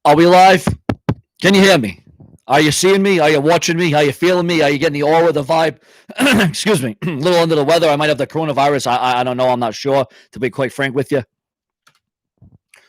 Are we live? Can you hear me? Are you seeing me? Are you watching me? Are you feeling me? Are you getting the aura, the vibe? Excuse me. A little under the weather. I might have the coronavirus. I don't know. I'm not sure, to be quite frank with you.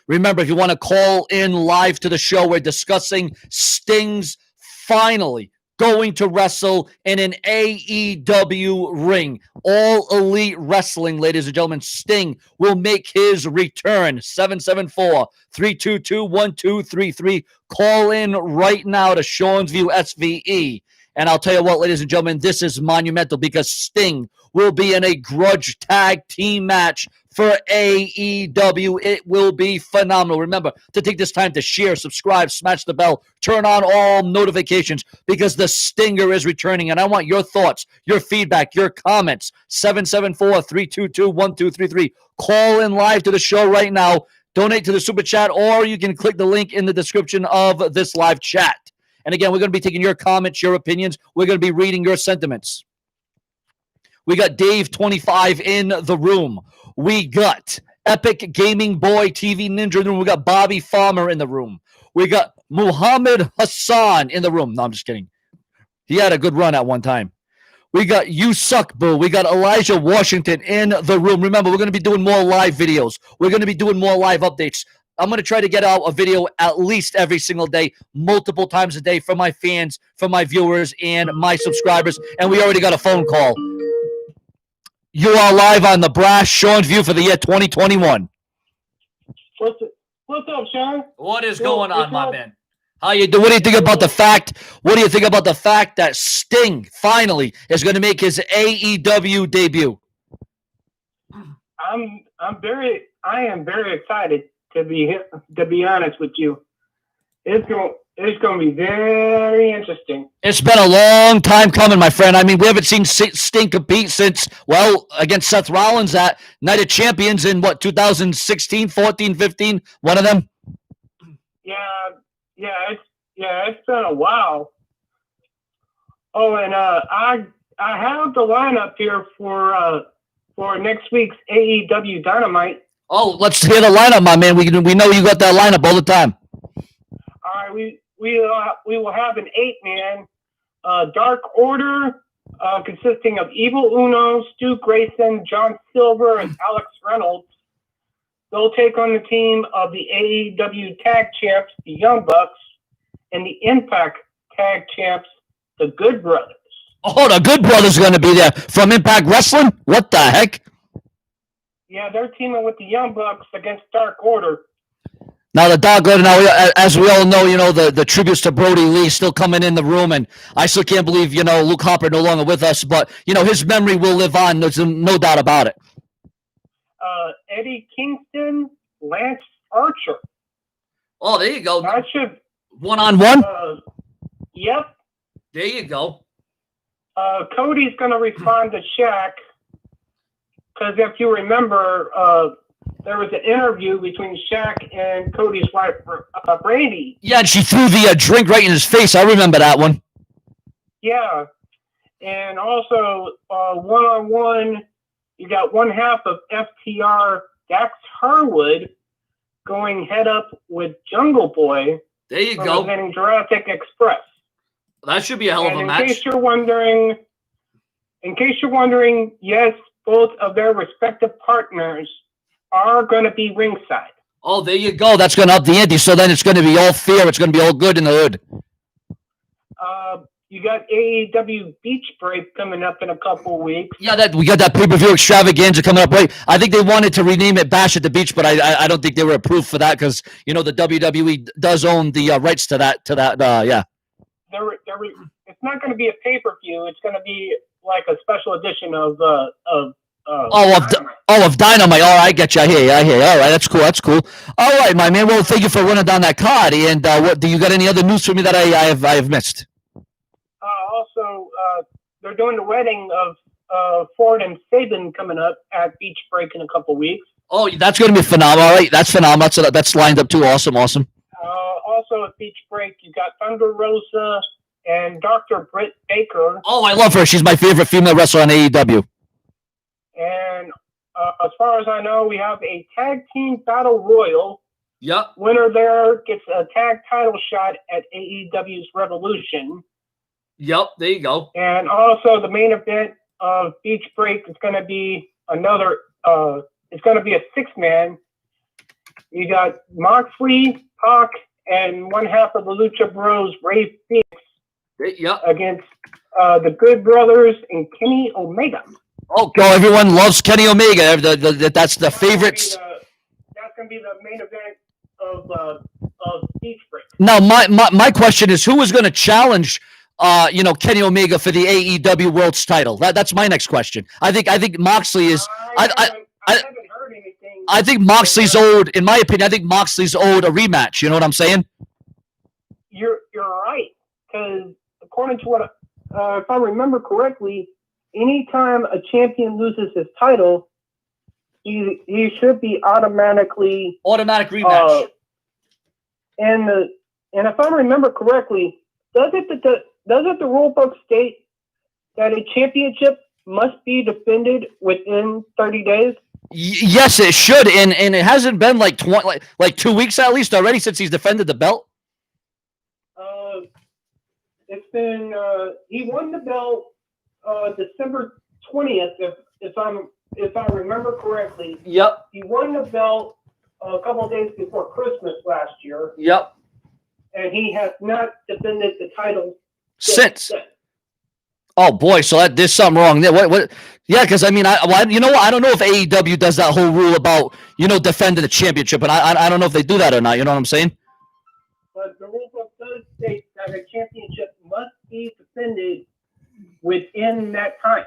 Remember, if you want to call in live to the show, we're discussing Sting's finally going to wrestle in an AEW ring. All Elite Wrestling, ladies and gentlemen. Sting will make his return. 774-322-1233. Call in right now to Sean's View SVE. And I'll tell you what, ladies and gentlemen, this is monumental because Sting will be in a grudge tag team match for AEW. It will be phenomenal. Remember to take this time to share, subscribe, smash the bell, turn on all notifications because the Stinger is returning. And I want your thoughts, your feedback, your comments. 774-322-1233. Call in live to the show right now. Donate to the Super Chat, or you can click the link in the description of this live chat. And again, we're going to be taking your comments, your opinions. We're going to be reading your sentiments. We got Dave 25 in the room. We got Epic Gaming Boy TV Ninja in the room. We got Bobby Farmer in the room. We got Muhammad Hassan in the room. No, I'm just kidding. He had a good run at one time. We got You Suck Boo. We got Elijah Washington in the room. Remember, we're going to be doing more live videos. We're going to be doing more live updates. I'm going to try to get out a video at least every single day, multiple times a day for my fans, for my viewers, and my subscribers. And we already got a phone call. You are live on the Brass Sean's View for the year 2021. What's up, Sean? What is going on, my man? How you do? What do you think about the fact? What do you think about the fact that Sting finally is going to make his AEW debut? I am very excited to be honest with you. It's going to be very interesting. It's been a long time coming, my friend. I mean, we haven't seen Sting compete since, well, against Seth Rollins at Night of Champions in, 2016, 14, 15, one of them? Yeah, it's been a while. Oh, and I have the lineup here for next week's AEW Dynamite. Oh, let's hear the lineup, my man. We know you got that lineup all the time. All right, we will have an 8-man Dark Order consisting of Evil Uno, Stu Grayson, John Silver, and Alex Reynolds. They'll take on the team of the AEW Tag Champs, the Young Bucks, and the Impact Tag Champs, the Good Brothers. Oh, the Good Brothers are going to be there from Impact Wrestling? What the heck? Yeah, they're teaming with the Young Bucks against Dark Order. Now, the Dark Order, as we all know, the tributes to Brodie Lee still coming in the room, and I still can't believe, Luke Harper no longer with us, but, his memory will live on. There's no doubt about it. Eddie Kingston, Lance Archer. Oh, there you go. That should... One-on-one? Yep. There you go. Cody's going to respond to Shaq, because if you remember, there was an interview between Shaq and Cody's wife, Brady. Yeah, and she threw the drink right in his face. I remember that one. Yeah. And also, one-on-one, you got one half of FTR, Dax Harwood, going head up with Jungle Boy. There you go. Representing Jurassic Express. That should be a hell of a match. In case you're wondering, yes, both of their respective partners are going to be ringside. Oh, there you go. That's going to up the ante. So then it's going to be all fair. It's going to be all good in the hood. You got AEW Beach Break coming up in a couple of weeks. Yeah, we got that pay-per-view extravaganza coming up. Right, I think they wanted to rename it Bash at the Beach, but I don't think they were approved for that because the WWE does own the rights to that. Yeah. It's not going to be a pay-per-view. It's going to be like a special edition of Dynamite. All right, I get you. I hear you. All right, that's cool. All right, my man. Well, thank you for running down that card. And what do you got? Any other news for me that I have missed? Also, they're doing the wedding of Ford and Sabin coming up at Beach Break in a couple weeks. Oh, that's going to be phenomenal. All right, that's phenomenal. That's lined up too. Awesome. Also at Beach Break, you got Thunder Rosa and Dr. Britt Baker. Oh, I love her. She's my favorite female wrestler on AEW. And as far as I know, we have a tag team battle royal. Yep. Winner there gets a tag title shot at AEW's Revolution. Yep. There you go. And also the main event of Beach Break is going to be another. It's going to be a 6-man. You got Moxley, Pac, and one half of the Lucha Bros, Ray Phoenix, against the Good Brothers and Kenny Omega. Oh, everyone loves Kenny Omega. That's the favorites. That's going to be the main event of Beach Break. Now, my question is, who is going to challenge, Kenny Omega for the AEW World's title? That's my next question. I think Moxley is. I haven't heard anything. I think Moxley's owed, in my opinion. I think Moxley's owed a rematch. You know what I'm saying? You're right, because according to what, if I remember correctly, anytime a champion loses his title, he should be automatic rematch. And if I remember correctly, doesn't the rule book state that a championship must be defended within 30 days? Yes, it should, and it hasn't been like 2 weeks at least already since he's defended the belt. It's been he won the belt December 20th, if I remember correctly. Yep. He won the belt a couple of days before Christmas last year. Yep. And he has not defended the title since. Oh boy, so there's something wrong there. What? Yeah, because I mean, I don't know if AEW does that whole rule about defending the championship, and I don't know if they do that or not. You know what I'm saying? But the rule book does state that a championship must be defended within that time.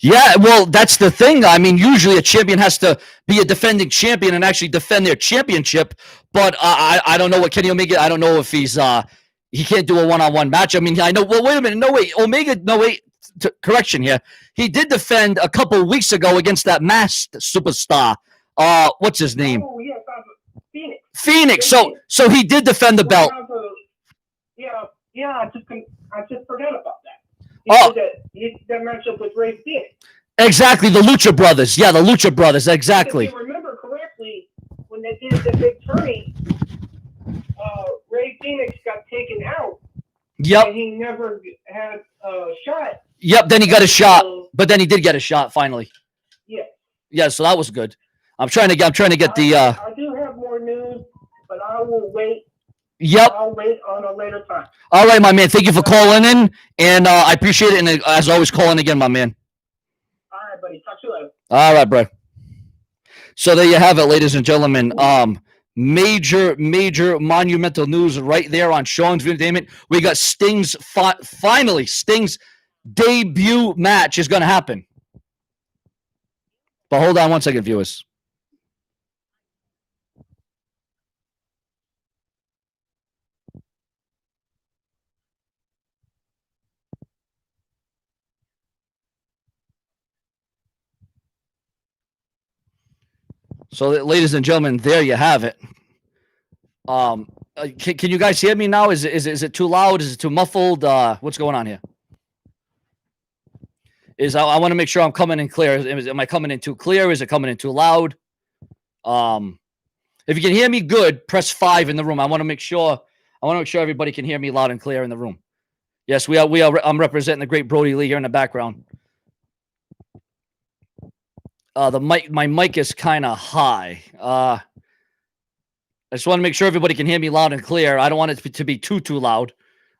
Yeah, well, that's the thing. I mean, usually a champion has to be a defending champion and actually defend their championship. But I don't know what Kenny Omega. I don't know if he can't do a one-on-one match. I mean, I know. Well, wait a minute. No, wait. Omega. No, wait. Correction here. He did defend a couple of weeks ago against that masked superstar. What's his name? Oh yeah, Phoenix. Phoenix. So he did defend the belt. Yeah. I just forgot about that. He did that matchup with Ray Phoenix. Exactly, the Lucha Brothers. Yeah, the Lucha Brothers. Exactly. If you remember correctly, when they did the big tourney, Ray Phoenix got taken out. Yep. And he never had a shot. Yep. Then he got a shot, but then he did get a shot finally. Yeah. Yeah. So that was good. I'm trying to get the. I do have more news, but I will wait. Yep. I'll wait on a later time. All right, my man. Thank you for calling in, and I appreciate it. And as always, calling again, my man. All right, buddy. Talk to you later. All right, bro. So there you have it, ladies and gentlemen. Major monumental news right there on Sean's Entertainment. We got Sting's finally Sting's debut match is going to happen. But hold on one second, viewers. So, ladies and gentlemen, there you have it. Can you guys hear me now? Is it too loud? Is it too muffled? What's going on here? I want to make sure I'm coming in clear. Am I coming in too clear? Is it coming in too loud? If you can hear me good, press 5 in the room. I want to make sure everybody can hear me loud and clear in the room. Yes, we are. I'm representing the great Brodie Lee here in the background. My mic is kind of high. I just want to make sure everybody can hear me loud and clear. I don't want it to be too loud.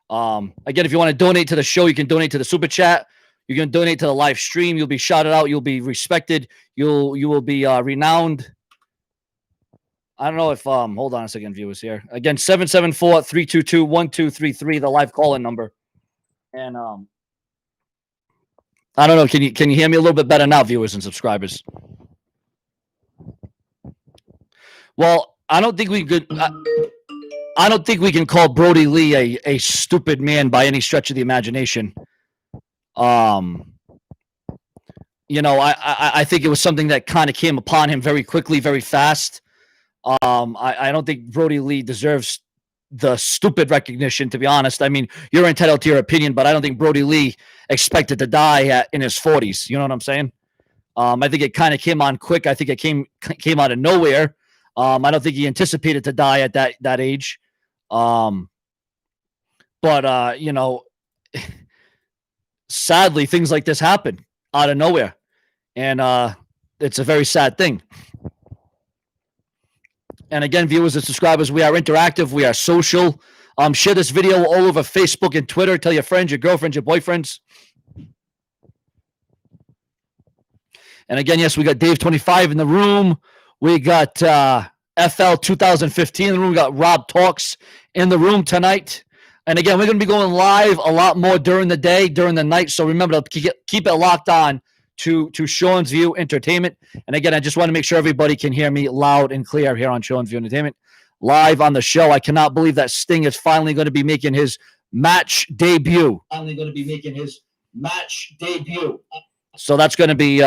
Again, if you want to donate to the show, you can donate to the super chat. You can donate to the live stream. You'll be shouted out. You'll be respected. You will be renowned. I don't know if hold on a second, viewers here. Again, 774-322-1233, the live call-in number. And I don't know. Can you hear me a little bit better now, viewers and subscribers? Well, I don't think we can call Brodie Lee a stupid man by any stretch of the imagination. I think it was something that kind of came upon him very quickly, very fast. I don't think Brodie Lee deserves the stupid recognition, to be honest. I mean, you're entitled to your opinion, but I don't think Brodie Lee expected to die in his 40s. You know what I'm saying? I think it kind of came on quick. I think it came out of nowhere. I don't think he anticipated to die at that age. But sadly, things like this happen out of nowhere, and it's a very sad thing. And again, viewers and subscribers, we are interactive. We are social. Share this video all over Facebook and Twitter. Tell your friends, your girlfriends, your boyfriends. And again, yes, we got Dave25 in the room. We got FL 2015 in the room. We got Rob Talks in the room tonight. And again, we're going to be going live a lot more during the day, during the night. So remember to keep it locked on to Sean's View Entertainment. And again, I just want to make sure everybody can hear me loud and clear here on Sean's View Entertainment. Live on the show. I cannot believe that Sting is finally going to be making his match debut. So that's going to be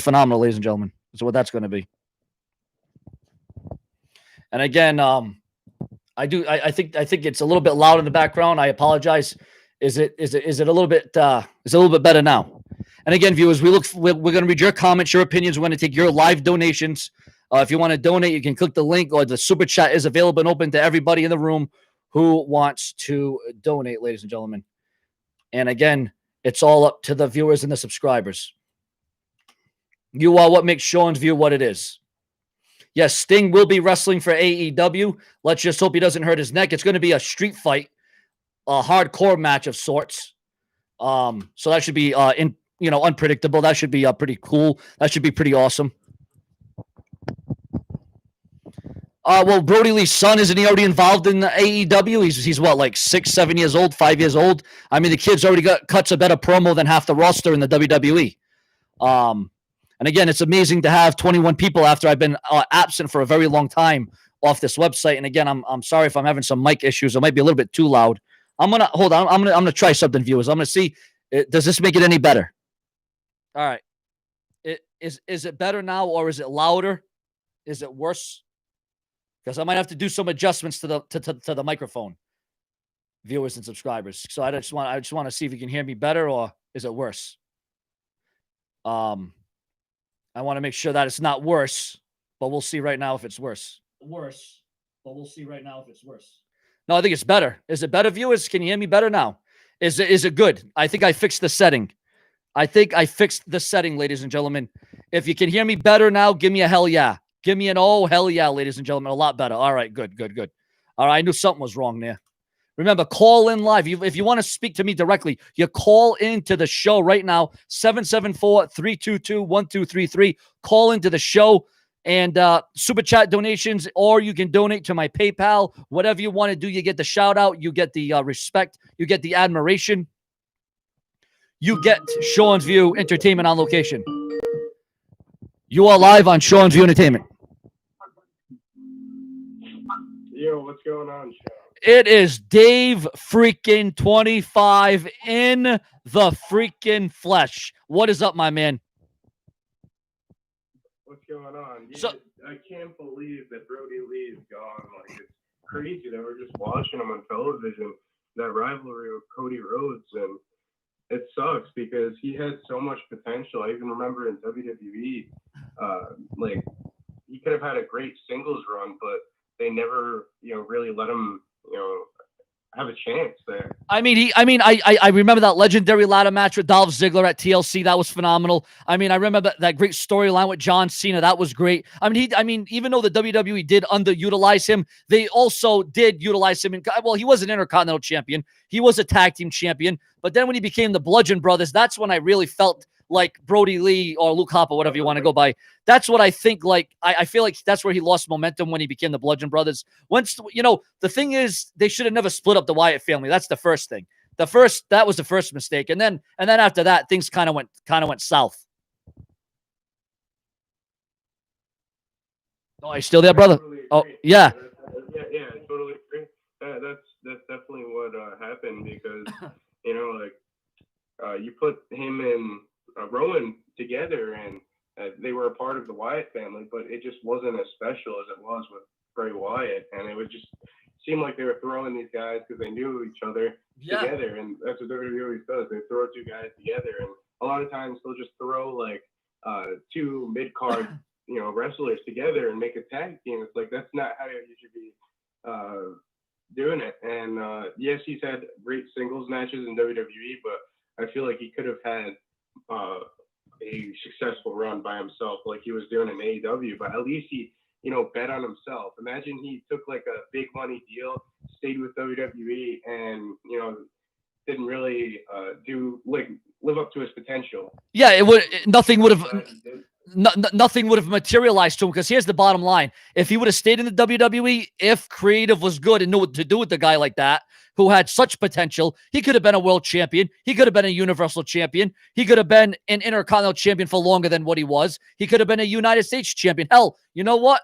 phenomenal, ladies and gentlemen. That's what that's going to be. And again, I think it's a little bit loud in the background. I apologize. Is it a little bit better now? And again, viewers, we're going to read your comments, your opinions. We're going to take your live donations. If you want to donate, you can click the link, or the super chat is available and open to everybody in the room who wants to donate, ladies and gentlemen. And again, it's all up to the viewers and the subscribers. You are what makes Sean's View what it is. Yes, Sting will be wrestling for AEW. Let's just hope he doesn't hurt his neck. It's going to be a street fight, a hardcore match of sorts. So that should be unpredictable. That should be pretty cool. That should be pretty awesome. Well, Brodie Lee's son, isn't he already involved in the AEW? He's what, like 6, 7 years old, 5 years old? I mean, the kid's already cuts a better promo than half the roster in the WWE. And again, it's amazing to have 21 people after I've been absent for a very long time off this website. And again, I'm sorry if I'm having some mic issues. It might be a little bit too loud. I'm gonna try something, viewers. I'm gonna see. Does this make it any better? All right. Is it better now, or is it louder? Is it worse? Because I might have to do some adjustments to the microphone, viewers and subscribers. So I just want to see if you can hear me better, or is it worse? I want to make sure that it's not worse, but we'll see right now if it's worse. No, I think it's better. Is it better, viewers? Can you hear me better now? Is it good? I think I fixed the setting. Ladies and gentlemen. If you can hear me better now, give me a hell yeah. Give me an oh, hell yeah, ladies and gentlemen. A lot better. All right, good. All right, I knew something was wrong there. Remember, call in live. If you want to speak to me directly, you call into the show right now, 774-322-1233. Call into the show and super chat donations, or you can donate to my PayPal. Whatever you want to do, you get the shout out. You get the respect. You get the admiration. You get Sean's View Entertainment on location. You are live on Sean's View Entertainment. Yo, what's going on, Sean? It is Dave freaking 25 in the freaking flesh. What is up, my man? What's going on? So, I can't believe that Brodie Lee is gone. Like, it's crazy that we're just watching him on television, that rivalry with Cody Rhodes, and it sucks because he had so much potential. I even remember in WWE, he could have had a great singles run, but they never, really let him, have a chance there. I remember that legendary ladder match with Dolph Ziggler at TLC. That was phenomenal. I remember that great storyline with John Cena. That was great. Even though the WWE did underutilize him, they also did utilize him. He was an Intercontinental Champion. He was a tag team champion. But then when he became the Bludgeon Brothers, that's when I really felt like Brodie Lee or Luke Harper, whatever you want to go by. That's what I think. I feel like that's where he lost momentum when he became the Bludgeon Brothers. Once, the thing is, they should have never split up the Wyatt family. That's the first thing. That was the first mistake. And then after that, things kind of went south. Oh, are you still there, brother? Totally Oh, yeah. Yeah, I totally agree. That's definitely what happened because, you put him and Rowan together and they were a part of the Wyatt family, but it just wasn't as special as it was with Bray Wyatt. And it would just seem like they were throwing these guys because they knew each other together. And that's what WWE always does. They throw two guys together. And a lot of times they'll just throw two mid-card, wrestlers together and make a tag team. It's like, that's not how you should be doing it. And yes, he's had great singles matches in WWE, but I feel like he could have had a successful run by himself like he was doing in AEW, but at least he, bet on himself. Imagine he took like a big money deal, stayed with WWE, and, didn't really live up to his potential. Yeah, nothing would have materialized to him, because here's the bottom line. If he would have stayed in the WWE, if creative was good and knew what to do with a guy like that, who had such potential, he could have been a world champion. He could have been a universal champion. He could have been an intercontinental champion for longer than what he was. He could have been a United States champion. Hell, you know what?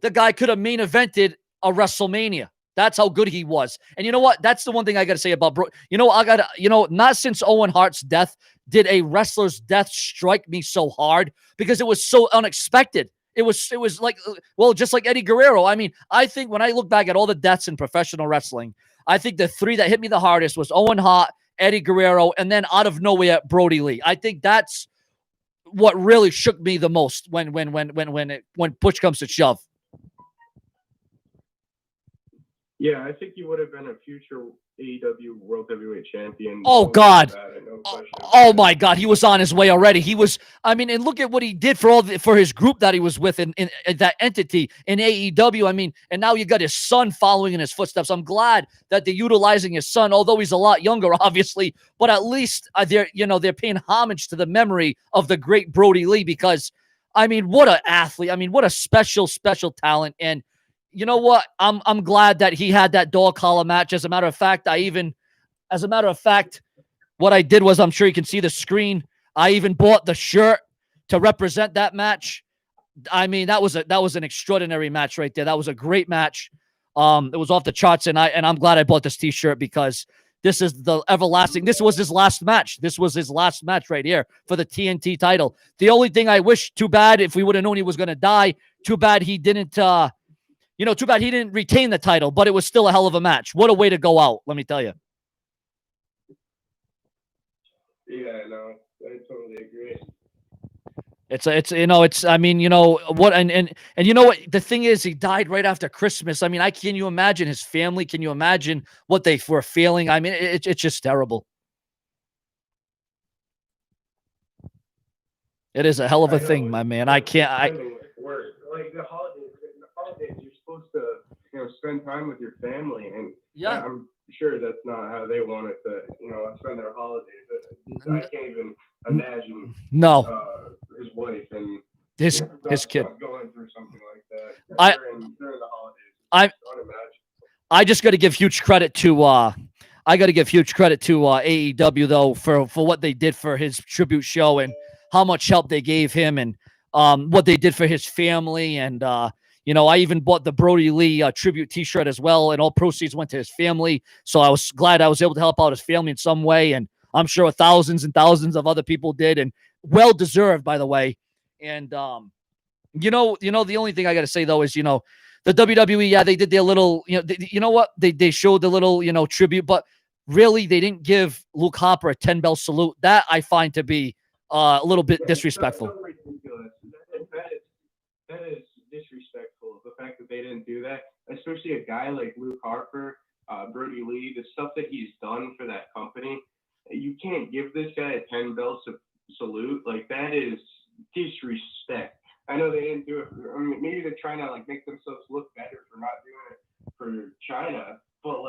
The guy could have main evented a WrestleMania. That's how good he was. And you know what? That's the one thing I got to say about not since Owen Hart's death did a wrestler's death strike me so hard, because it was so unexpected. It was like, well, just like Eddie Guerrero. I mean, I think when I look back at all the deaths in professional wrestling, I think the three that hit me the hardest was Owen Hart, Eddie Guerrero, and then out of nowhere, Brodie Lee. I think that's what really shook me the most when push comes to shove. Yeah, I think he would have been a future AEW World Heavyweight Champion. Oh, God. Oh, my God. He was on his way already. He was, and look at what he did for his group that he was with in that entity in AEW. And now you got his son following in his footsteps. I'm glad that they're utilizing his son, although he's a lot younger, obviously, but at least they're paying homage to the memory of the great Brodie Lee, because, what an athlete. What a special, special talent. And you know what? I'm glad that he had that dog collar match. As a matter of fact, what I did was, I'm sure you can see the screen, I even bought the shirt to represent that match. That was an extraordinary match right there. That was a great match. It was off the charts, and I'm glad I bought this t-shirt, because this is the everlasting. This was his last match. This was his last match right here for the TNT title. The only thing I wish, too bad, if we would have known he was going to die, too bad he didn't too bad he didn't retain the title, but it was still a hell of a match. What a way to go out, let me tell you. Yeah, no, I totally agree. And you know what? The thing is, he died right after Christmas. Can you imagine his family? Can you imagine what they were feeling? It's just terrible. It is a hell of a thing, my man. Like the holidays, you're supposed to, spend time with your family, and yeah, I'm sure that's not how they wanted to, spend their holidays. I can't even imagine. His wife and his kid going through something like that during the holidays. I just got to give huge credit to AEW though for what they did for his tribute show, and how much help they gave him, and what they did for his family. And I even bought the Brodie Lee tribute t-shirt as well, and all proceeds went to his family. So I was glad I was able to help out his family in some way, and I'm sure thousands and thousands of other people did, and well deserved, by the way. And the only thing I got to say though is, the WWE, they did their little, they showed the little, tribute, but really they didn't give Luke Harper a 10-bell salute. That I find to be a little bit disrespectful. So ridiculous. That is disrespectful. The fact that they didn't do that, especially a guy like Luke Harper, Brodie Lee, the stuff that he's done for that company, you can't give this guy a 10-bell salute. Like, that is disrespect. I know they didn't do it. Maybe they're trying to make themselves look better for not doing it for China, but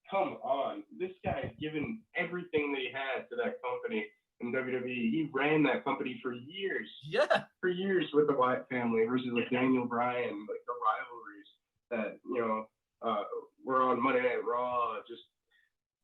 come on, this guy has given everything that he had to that company in WWE. He ran that company for years. Yeah. For years with the Wyatt family versus Daniel Bryan, the rivalries that, were on Monday Night Raw. Just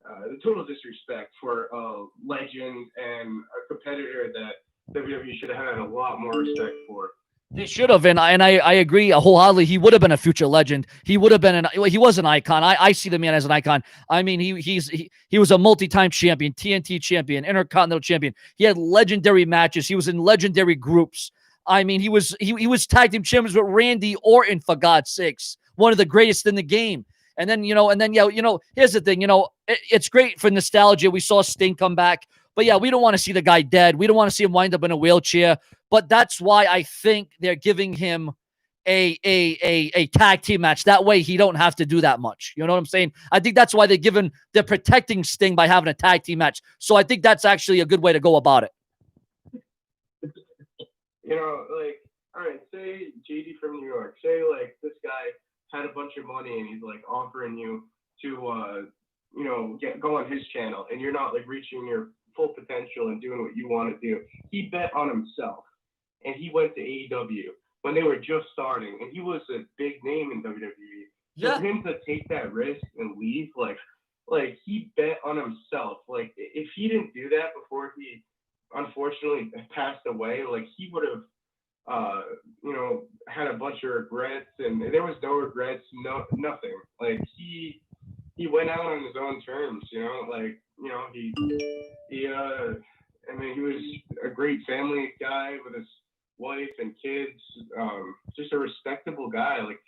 the total disrespect for a legend and a competitor that WWE should have had a lot more respect for. They should have, and I agree wholeheartedly. He would have been a future legend. He would have been he was an icon. I see the man as an icon. He was a multi-time champion, TNT champion, Intercontinental champion. He had legendary matches. He was in legendary groups. He was tag team champions with Randy Orton, for God's sakes, one of the greatest in the game. And then here's the thing. It's great for nostalgia. We saw Sting come back. But yeah, we don't want to see the guy dead. We don't want to see him wind up in a wheelchair. but that's why I think they're giving him a tag team match. That way he don't have to do that much. You know what I'm saying? I think that's why they're protecting Sting by having a tag team match. So I think that's actually a good way to go about it. You know, like, all right, say JD from New York, say like this guy had a bunch of money and he's like offering you to you know, go on his channel, and you're not like reaching your full potential and doing what you want to do. He bet on himself, and he went to AEW when they were just starting, and he was a big name in WWE. Yeah. For him to take that risk and leave, like he bet on himself. Like, if he didn't do that before he unfortunately passed away, like he would have you know, had a bunch of regrets, and there was no regrets, nothing. Like he went out on his own terms, you know, like, you know, I mean, he was a great family guy with his wife and kids, just a respectable guy, like,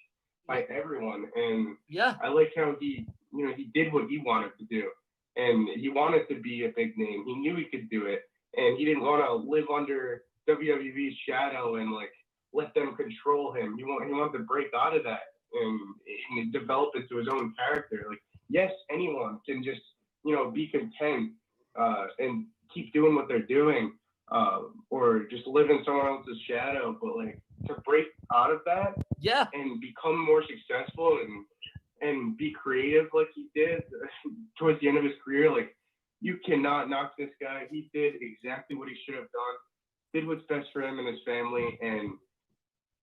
by everyone. And Yeah. I like how he, you know, he did what he wanted to do, and he wanted to be a big name. He knew he could do it, and he didn't want to live under WWE's shadow and like let them control him. He wanted to break out of that and develop into his own character. Like, yes, anyone can just, you know, be content and keep doing what they're doing, or just live in someone else's shadow. But like, to break out of that, Yeah, and become more successful and be creative like he did towards the end of his career, like, you cannot knock this guy. He did exactly what he should have done, did what's best for him and his family. And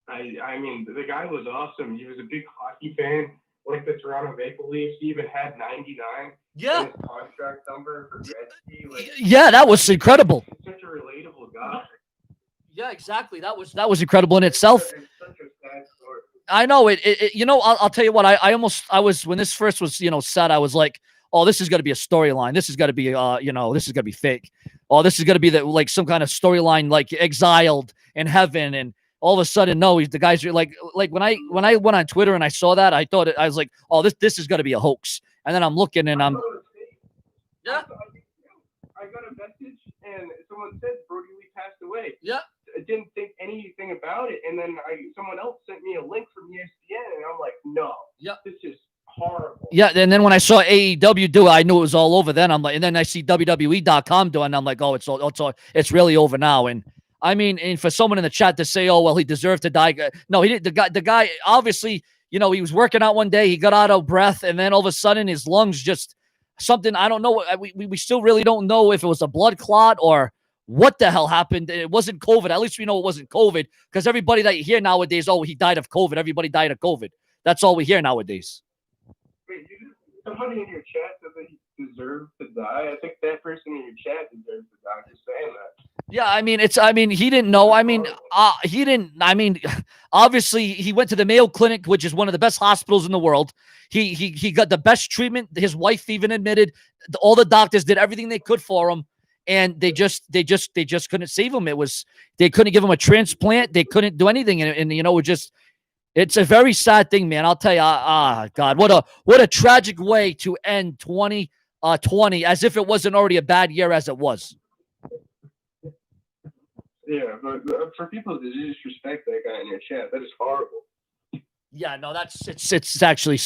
I mean, the guy was awesome. He was a big hockey fan, like the Toronto Maple Leafs. He even had 99 yeah, in his contract number for Gretzky. Like, yeah. That was incredible. he's such a relatable guy. Yeah, exactly. That was incredible in itself. It's such a sad story. I know it you know, I'll tell you what, I was, when this first was, you know, said, I was like, oh, this is going to be a storyline. This is going to be, you know, this is going to be fake. Oh, this is going to be like some kind of storyline, like exiled in heaven. And all of a sudden, no, the guys are like when I went on Twitter and I saw that, I was like, oh, this is going to be a hoax. And then I'm looking and I'm, yeah. I got a message and someone said Brodie Lee passed away. Yeah. I didn't think anything about it, and then someone else sent me a link from ESPN, and I'm like, no, this is horrible. Yeah, and then when I saw AEW do it, I knew it was all over. Then I'm like, and then I see WWE.com do it, and I'm like, oh, it's really over now. And I mean, and for someone in the chat to say, oh, well, he deserved to die. No, he didn't. The guy obviously, you know, he was working out one day, he got out of breath, and then all of a sudden his lungs just something, I don't know. We still really don't know if it was a blood clot or what the hell happened. It wasn't COVID. At least we know it wasn't COVID, because everybody that you hear nowadays, oh, he died of COVID. Everybody died of COVID. That's all we hear nowadays. Wait, somebody in your chat said that he deserved to die. I think that person in your chat deserves to die. Just saying that. Yeah, he didn't know. Obviously he went to the Mayo Clinic, which is one of the best hospitals in the world. He got the best treatment. His wife even admitted all the doctors did everything they could for him, and they just couldn't save him. They couldn't give him a transplant. They couldn't do anything. And you know, it's a very sad thing, man. I'll tell you, God, what a tragic way to end 2020, as if it wasn't already a bad year as it was. Yeah, but for people to disrespect that guy in your chat, that is horrible. Yeah, no, it's actually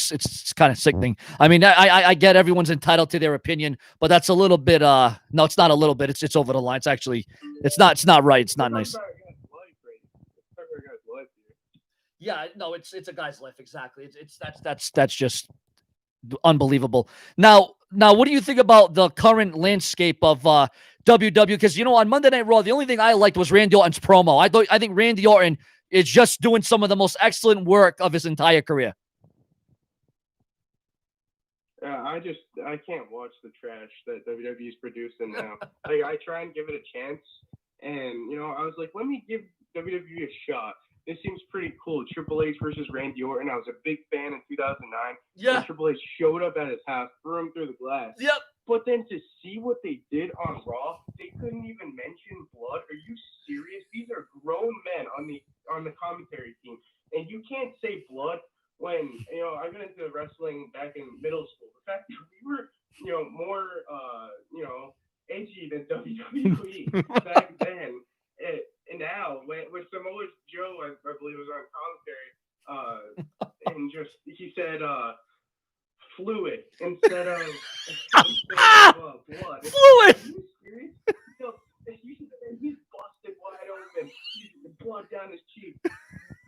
kind of sickening. I mean, I get everyone's entitled to their opinion, but that's a little bit no, it's not a little bit. It's over the line. It's actually it's not right. It's not nice. Yeah, no, it's a guy's life, exactly. That's just unbelievable. Now, what do you think about the current landscape of WWE? Because, you know, on Monday Night Raw, the only thing I liked was Randy Orton's promo. I think Randy Orton is just doing some of the most excellent work of his entire career. I can't watch the trash that WWE is producing now. Like, I try and give it a chance, and, you know, I was like, let me give WWE a shot. This seems pretty cool. Triple H versus Randy Orton. I was a big fan in 2009. Yeah. And Triple H showed up at his house, threw him through the glass. Yep. But then to see what they did on Raw, they couldn't even mention blood. Are you serious? These are grown men on the commentary team, and you can't say blood when, you know, I got into wrestling back in middle school. The fact that we were, you know, more you know, edgy than WWE back then. And now, with Samoa Joe, I believe was on commentary, and just he said fluid instead of blood. Fluid. Are you serious? No, he's busted wide open. Blood down his cheek.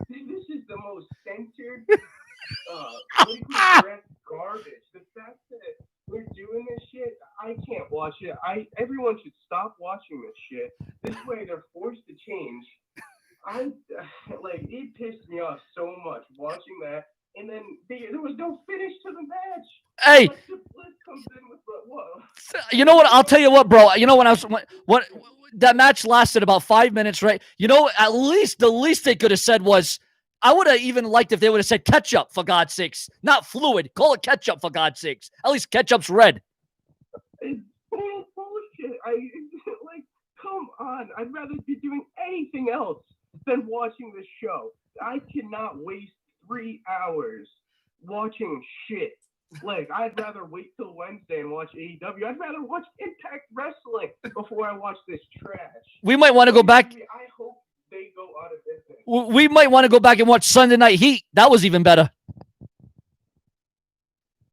This is the most censored, politically correct garbage. The fact that we're doing this shit, I can't watch it. Everyone should stop watching this shit. This way, they're forced to change. It pissed me off so much watching that, and then there was no finish to the match. Hey, Bliss comes in with what? you know what? I'll tell you what, bro. You know what that match lasted about 5 minutes, right? You know, at least the least they could have said was, I would have even liked if they would have said ketchup, for God's sakes, not fluid. Call it ketchup, for God's sakes. At least ketchup's red. It's bullshit. Come on. I'd rather be doing anything else than watching this show. I cannot waste 3 hours watching shit. I'd rather wait till Wednesday and watch AEW. I'd rather watch Impact Wrestling before I watch this trash. We might want to go back. I hope they go out of business. We might want to go back and watch Sunday Night Heat. That was even better.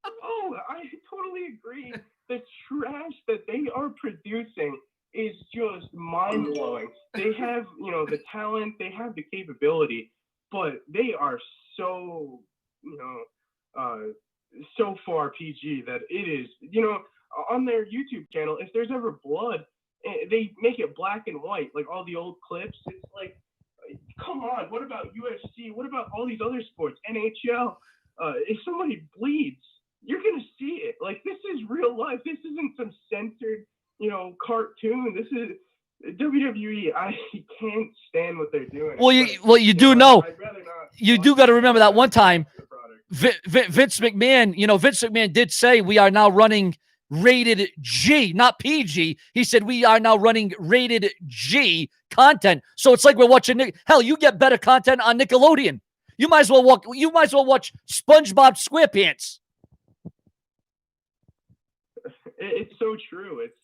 Oh, I totally agree. The trash that they are producing is just mind-blowing. They have, the talent, they have the capability, but they are so, so far PG that it is, on their YouTube channel, if there's ever blood, they make it black and white, like all the old clips. It's like, come on, what about UFC? What about all these other sports? NHL? If somebody bleeds, you're going to see it. This is real life. This isn't some censored, cartoon. This is WWE. I can't stand what they're doing. Well, you do know. I'd rather not. You do got to remember that one time, Vince McMahon did say we are now running rated G, not PG. He said we are now running rated G content. So it's like we're watching. Hell, you get better content on Nickelodeon. You might as well watch SpongeBob SquarePants. It's so true. It's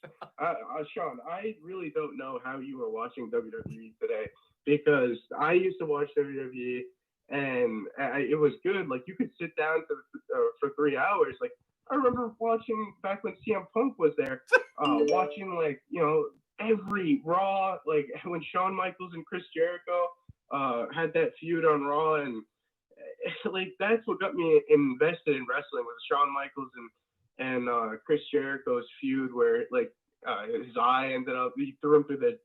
Sean, I really don't know how you were watching WWE today, because I used to watch WWE and it was good. You could sit down for 3 hours. I remember watching back when CM Punk was there, watching every Raw, when Shawn Michaels and Chris Jericho had that feud on Raw, and that's what got me invested in wrestling, was Shawn Michaels and Chris Jericho's feud, where his eye ended up, he threw him through the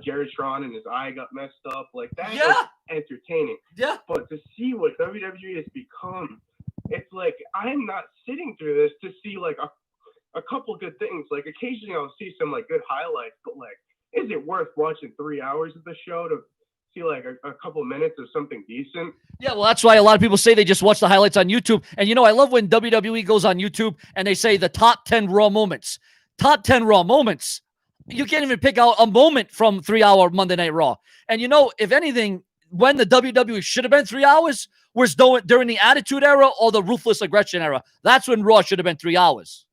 Jerrytron and his eye got messed up. That was entertaining. Yeah. But to see what WWE has become, it's I'm not sitting through this to see a couple good things. Occasionally I'll see some good highlights, but is it worth watching 3 hours of the show to see a couple minutes of something decent? Yeah, well, that's why a lot of people say they just watch the highlights on YouTube. And I love when WWE goes on YouTube and they say the top 10 Raw moments. Top 10 Raw moments. You can't even pick out a moment from 3 hour Monday Night Raw. And if anything, when the WWE should have been 3 hours was during the Attitude Era or the Ruthless Aggression Era. That's when Raw should have been 3 hours.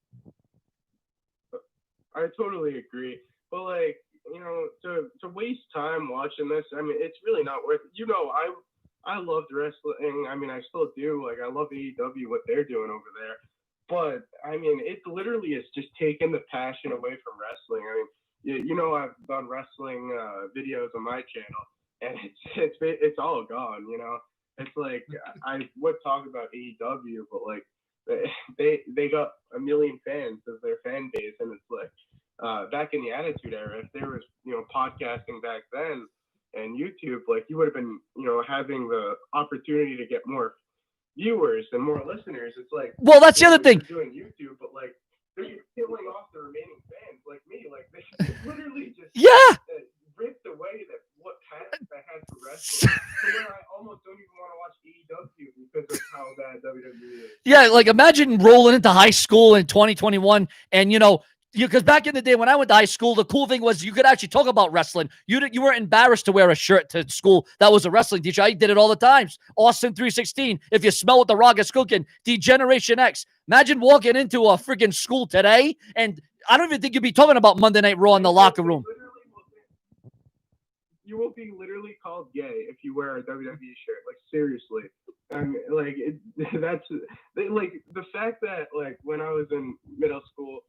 I totally agree. But to waste time watching this, it's really not worth it. I loved wrestling. I still do. I love AEW, what they're doing over there. But it literally is just taking the passion away from wrestling. I've done wrestling videos on my channel, and it's all gone. It's I would talk about AEW, but they got 1 million fans as their fan base, and it's back in the Attitude Era, if there was podcasting back then and YouTube, you would have been having the opportunity to get more viewers and more listeners. It's well, that's the other thing. Doing YouTube, but they're killing off the remaining fans like me. They literally just ripped away what passion I had for wrestling. So where I almost don't even want to watch AEW because of how bad WWE is. Yeah, imagine rolling into high school in 2021 and because back in the day when I went to high school, the cool thing was you could actually talk about wrestling. You weren't embarrassed to wear a shirt to school that was a wrestling teacher. I did it all the times. Austin 316. If you smell what the rock is cooking. D-Generation X. Imagine walking into a freaking school today, and I don't even think you'd be talking about Monday Night Raw in the locker room. you will be literally called gay if you wear a WWE shirt. Like seriously, like that's like the fact that like when I was in middle school,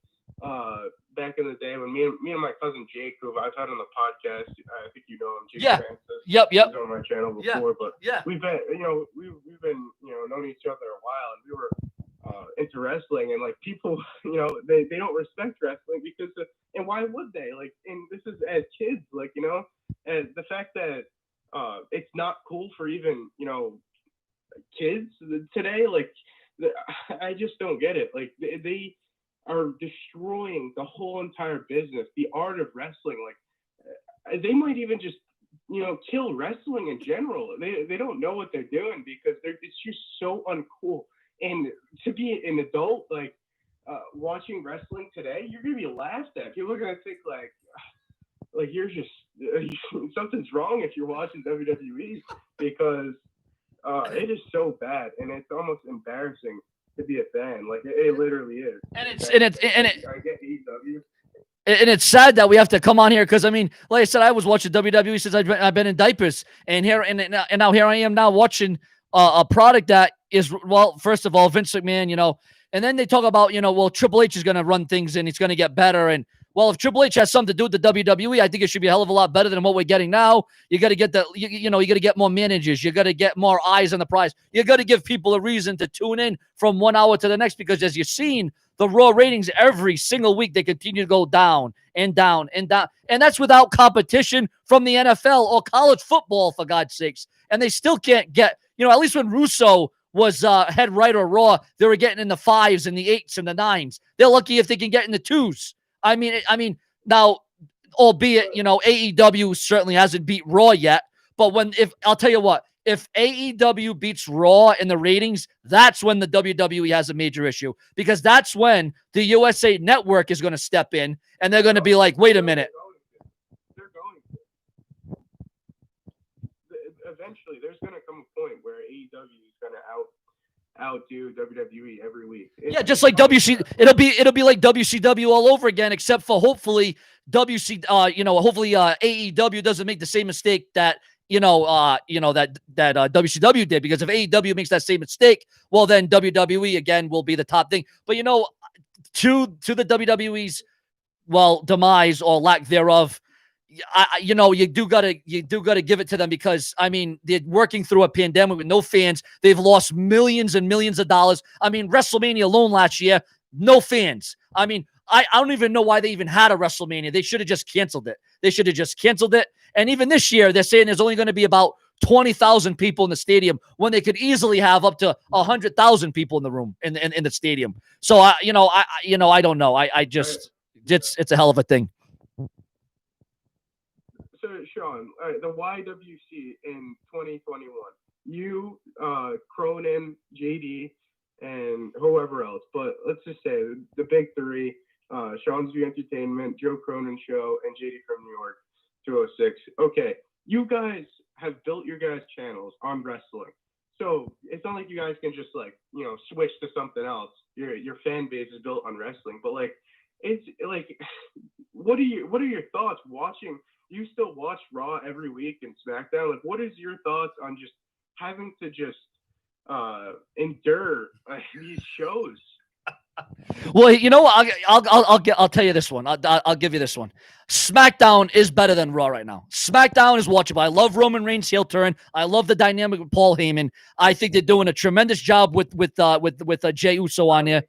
back in the day when me and my cousin Jake, who I've had on the podcast, I think you know him, Jake Francis. Yep. He's on my channel before, but Yeah. we've been we've been known each other a while, and we were into wrestling, and like people they don't respect wrestling because and why would they, like, and this is as kids, like, and the fact that it's not cool for even kids today, like I just don't get it. Like they are destroying the whole entire business, the art of wrestling. Like they might even just kill wrestling in general. They don't know what they're doing because it's just so uncool. And to be an adult, like watching wrestling today, you're gonna be laughed at. People are gonna think like you're just something's wrong if you're watching WWE, because it is so bad and it's almost embarrassing to be a fan. Like it literally is. And I get AEW. And it's sad that we have to come on here because, I mean, like I said, I was watching WWE since I've been in diapers, and now here I am now watching a product that is, well, first of all, Vince McMahon, and then they talk about, well, Triple H is going to run things and it's going to get better. And, well, if Triple H has something to do with the WWE, I think it should be a hell of a lot better than what we're getting now. You got to get you got to get more managers. You got to get more eyes on the prize. You got to give people a reason to tune in from 1 hour to the next, because as you've seen, the Raw ratings every single week, they continue to go down and down and down. And that's without competition from the NFL or college football, for God's sakes. And they still can't get, at least when Russo was head writer of Raw, they were getting in the 5s and the 8s and the 9s. They're lucky if they can get in the 2s. I mean, now, albeit, AEW certainly hasn't beat Raw yet, but I'll tell you what, if AEW beats Raw in the ratings, that's when the WWE has a major issue, because that's when the USA Network is going to step in and they're going to be like, wait a minute. They're going to. Eventually, there's going to come a point where AEW is going to outdo WWE every week. Just like it'll be like WCW all over again, except for hopefully AEW doesn't make the same mistake that that WCW did, because if AEW makes that same mistake, well, then WWE again will be the top thing. But to the WWE's demise or lack thereof, you do gotta give it to them, because I mean, they're working through a pandemic with no fans. They've lost millions and millions of dollars. I mean, WrestleMania alone last year, no fans. I mean, I don't even know why they even had a WrestleMania. They should have just canceled it. And even this year, they're saying there's only going to be about 20,000 people in the stadium when they could easily have up to 100,000 people in the room in the stadium. So I don't know. It's a hell of a thing. So Sean, the YWC in 2021, you, Cronin, JD, and whoever else, but let's just say the big three, Sean's View Entertainment, Joe Cronin Show, and JD from New York 206. Okay, you guys have built your guys' channels on wrestling, so it's not like you guys can just switch to something else. Your fan base is built on wrestling, but it's like, what are your thoughts watching? You still watch Raw every week and SmackDown. Like, what is your thoughts on just having to just endure these shows? Well, I'll tell you this one. I'll give you this one. SmackDown is better than Raw right now. SmackDown is watchable. I love Roman Reigns' heel turn. I love the dynamic with Paul Heyman. I think they're doing a tremendous job with Jey Uso on here.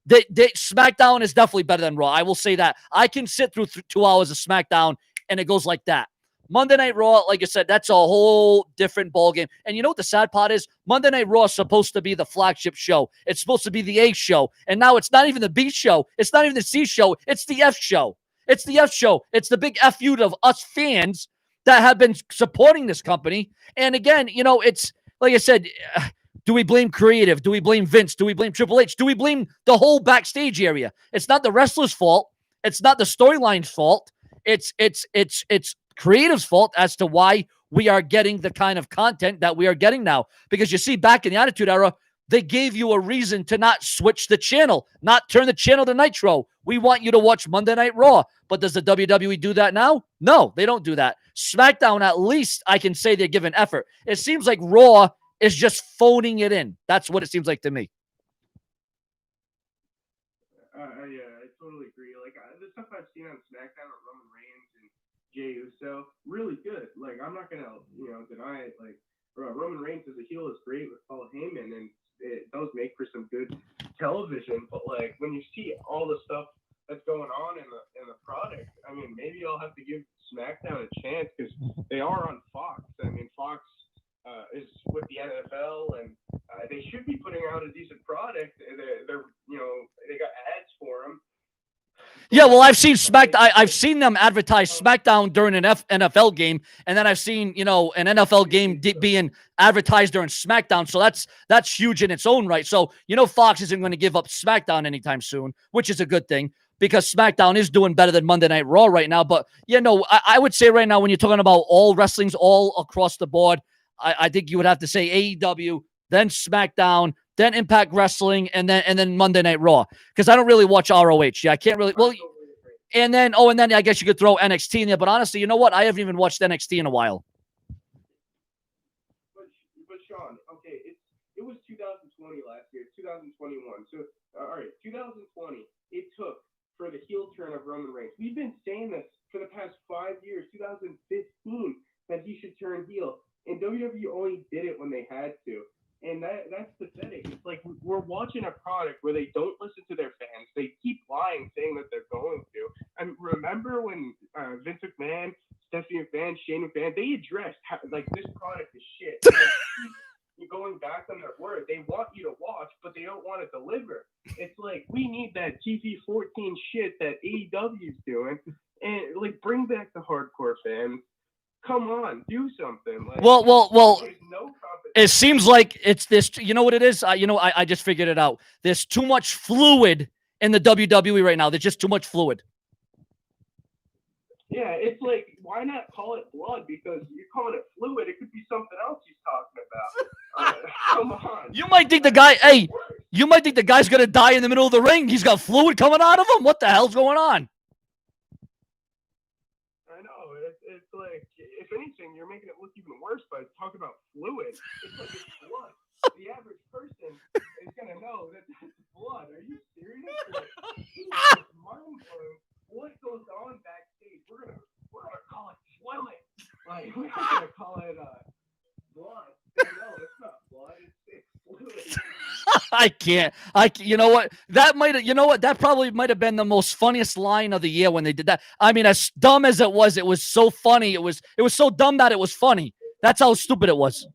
SmackDown is definitely better than Raw. I will say that. I can sit through 2 hours of SmackDown and it goes like that. Monday Night Raw, like I said, that's a whole different ballgame. And you know what the sad part is? Monday Night Raw is supposed to be the flagship show. It's supposed to be the A show. And now it's not even the B show. It's not even the C show. It's the F show. It's the F show. It's the big F you of us fans that have been supporting this company. And again, it's like I said, do we blame creative? Do we blame Vince? Do we blame Triple H? Do we blame the whole backstage area? It's not the wrestler's fault. It's not the storyline's fault. It's creative's fault as to why we are getting the kind of content that we are getting now. Because you see, back in the Attitude Era, they gave you a reason to not switch the channel, not turn the channel to Nitro. We want you to watch Monday Night Raw. But does the WWE do that now? No, they don't do that. SmackDown, at least I can say they're giving effort. It seems like Raw is just phoning it in. That's what it seems like to me. Yeah, I totally agree. Like the stuff I've seen on SmackDown with Roman Reigns and Jey Uso, really good. Like I'm not gonna, deny it. Like Roman Reigns as a heel is great with Paul Heyman, and it does make for some good television. But like when you see all the stuff that's going on in the product, I mean, maybe I'll have to give SmackDown a chance because they are on Fox. I mean, Fox is with the NFL, and they should be putting out a decent product. They're they got ads for them. Yeah, well, I've seen I've seen them advertise SmackDown during an NFL game, and then I've seen an NFL game being advertised during SmackDown. So that's huge in its own right. So Fox isn't going to give up SmackDown anytime soon, which is a good thing because SmackDown is doing better than Monday Night Raw right now. But I would say right now when you're talking about all wrestlings all across the board, I think you would have to say AEW, then SmackDown, then Impact Wrestling, and then Monday Night Raw. Because I don't really watch ROH. Yeah, I can't really. Well, and then I guess you could throw NXT in there. But honestly, you know what? I haven't even watched NXT in a while. But Sean, okay, it was 2020 last year, 2021. So all right, 2020. It took for the heel turn of Roman Reigns. We've been saying this for the past 5 years. 2015 that he should turn heel. And WWE only did it when they had to. And that's pathetic. It's like we're watching a product where they don't listen to their fans. They keep lying, saying that they're going to. And remember when Vince McMahon, Stephanie McMahon, Shane McMahon, they addressed how, like, this product is shit. You're going back on their word. They want you to watch, but they don't want to deliver. It's like we need that TV-14 shit that AEW is doing. And, like, bring back the hardcore fans. Come on, do something. Like, Well. No it seems like it's this. You know what it is? I just figured it out. There's too much fluid in the WWE right now. There's just too much fluid. Yeah, it's like, why not call it blood? Because you're calling it fluid. It could be something else he's talking about. Come on. You might think the guy. Hey, you might think the guy's gonna die in the middle of the ring. He's got fluid coming out of him. What the hell's going on? I know. It's like, if anything, you're making it look even worse by talking about fluid. It's like it's blood. The average person is gonna know that that's blood. Are you serious? Like, it's mind-blowing. What goes on backstage? We're gonna call it fluid. Like, we're not gonna call it blood. No, it's not blood. It's fluid. I can't. You know what? That probably might have been the most funniest line of the year when they did that. I mean, as dumb as it was so funny. It was so dumb that it was funny. That's how stupid it was.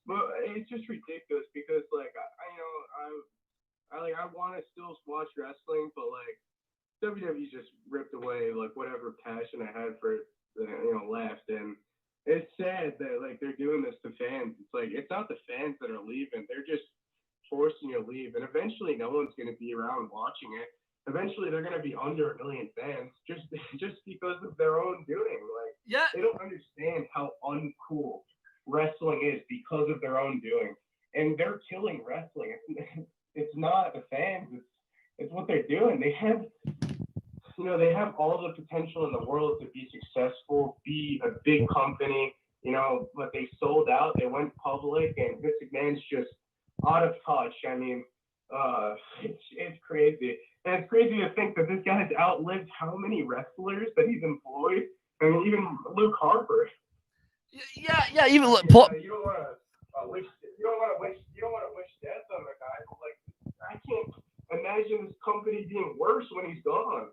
Well, it's just ridiculous because, like, I want to still watch wrestling, but like WWE just ripped away like whatever passion I had for it, left, and it's sad that like they're doing this to fans. It's like it's not the fans that are leaving; they're just forcing you to leave, and eventually no one's going to be around watching it. Eventually, they're going to be under 1 million fans just because of their own doing. Like, yeah, they don't understand how uncool wrestling is because of their own doing, and they're killing wrestling. It's not the fans. It's what they're doing. They have all the potential in the world to be successful, be a big company, but they sold out. They went public, and Vince McMahon's just out of touch. I mean, it's crazy. And it's crazy to think that this guy has outlived how many wrestlers that he's employed. I mean, even Luke Harper. Yeah. Even Paul. You don't want to wish death on the guy. But like, I can't imagine this company being worse when he's gone.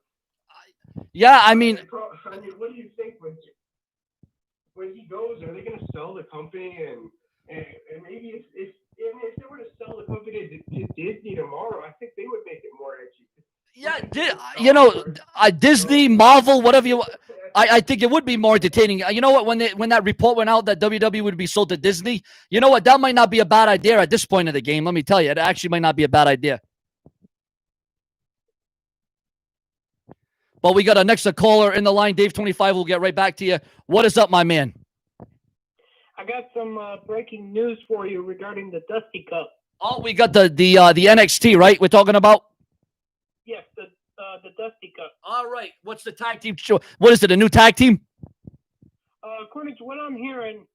Yeah, I mean, what do you think when he goes? Are they going to sell the company and maybe if they were to sell the company to Disney tomorrow, I think they would make it more edgy. Yeah, Disney, Marvel, whatever you. I think it would be more entertaining. You know what? When that report went out that WWE would be sold to Disney, you know what? That might not be a bad idea at this point of the game. Let me tell you, it actually might not be a bad idea. But we got a next caller in the line, Dave 25. We'll get right back to you. What is up, my man? I got some breaking news for you regarding the Dusty Cup. Oh, we got the NXT, right? We're talking about. Yes, the Dusty Cup. All right. What's the tag team show? What is it? A new tag team? According to what I'm hearing,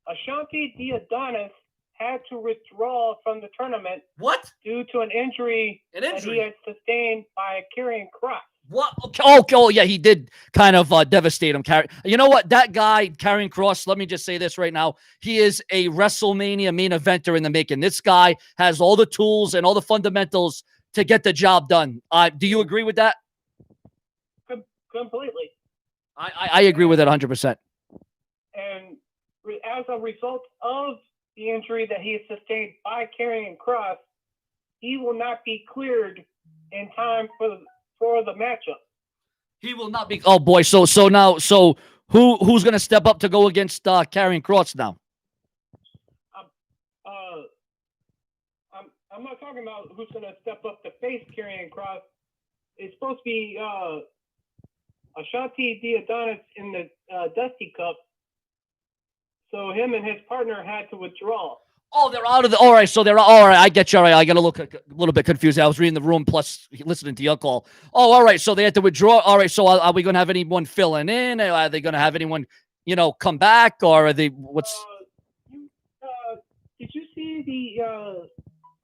Ashanti Adonis had to withdraw from the tournament. What? Due to an injury that he had sustained by carrying cross. What? Okay. Oh, yeah, he did kind of devastate him. You know what? That guy, Karrion Kross, let me just say this right now. He is a WrestleMania main eventer in the making. This guy has all the tools and all the fundamentals to get the job done. Do you agree with that? Completely. I agree with it 100%. And as a result of the injury that he has sustained by Karrion Kross, he will not be cleared in time for the matchup. He will not be. Oh boy! So who's going to step up to go against Karrion Kross now? I'm not talking about who's going to step up to face Karrion Kross. It's supposed to be Ashanti Adonis in the Dusty Cup. So him and his partner had to withdraw. Oh, they're out of the. All right, so they're all right. I get you. All right, I got a little bit confused. I was reading the room plus listening to your call. Oh, all right. So they had to withdraw. All right. So are we going to have anyone filling in? Are they going to have anyone, come back, or are they? What's? Did you see the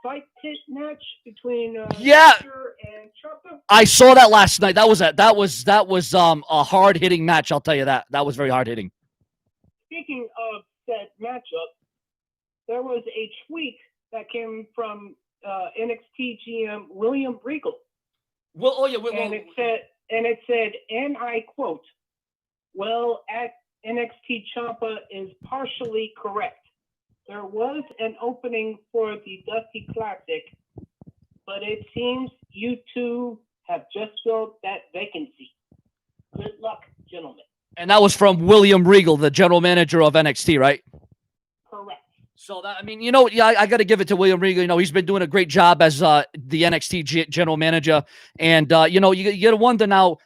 fight pit match between yeah and Ciampa? I saw that last night. That was a hard hitting match. I'll tell you that. That was very hard hitting. Speaking of that matchup, there was a tweet that came from NXT GM William Regal. Well, and it said, and I quote, "Well, at NXT Ciampa is partially correct. There was an opening for the Dusty Classic, but it seems you two have just filled that vacancy. Good luck, gentlemen." And that was from William Regal, the general manager of NXT, right? Correct. So that, I got to give it to William Regal. He's been doing a great job as the NXT general manager. And, you got to wonder now,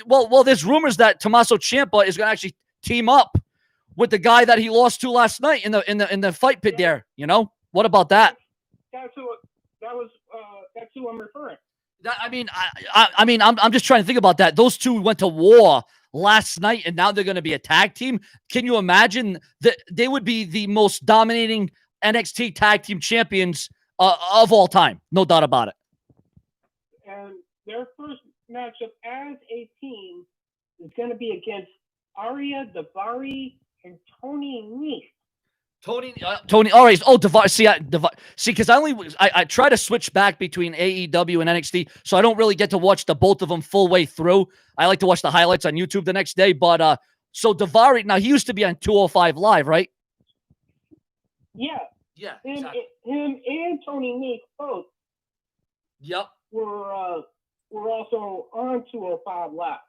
well, there's rumors that Tommaso Ciampa is going to actually team up with the guy that he lost to last night in the fight pit there. What about that? That's who I'm referring. I'm just trying to think about that. Those two went to war last night, and now they're going to be a tag team. Can you imagine that they would be the most dominating NXT tag team champions of all time? No doubt about it. And their first matchup as a team is going to be against Arya Daivari and Tony Nese. Tony. All right. Oh, because I try to switch back between AEW and NXT, so I don't really get to watch the both of them full way through. I like to watch the highlights on YouTube the next day. But so Daivari, now he used to be on 205 Live, right? Yeah. Yeah. Him and Tony Nese both. Yep. We're also on 205 Live.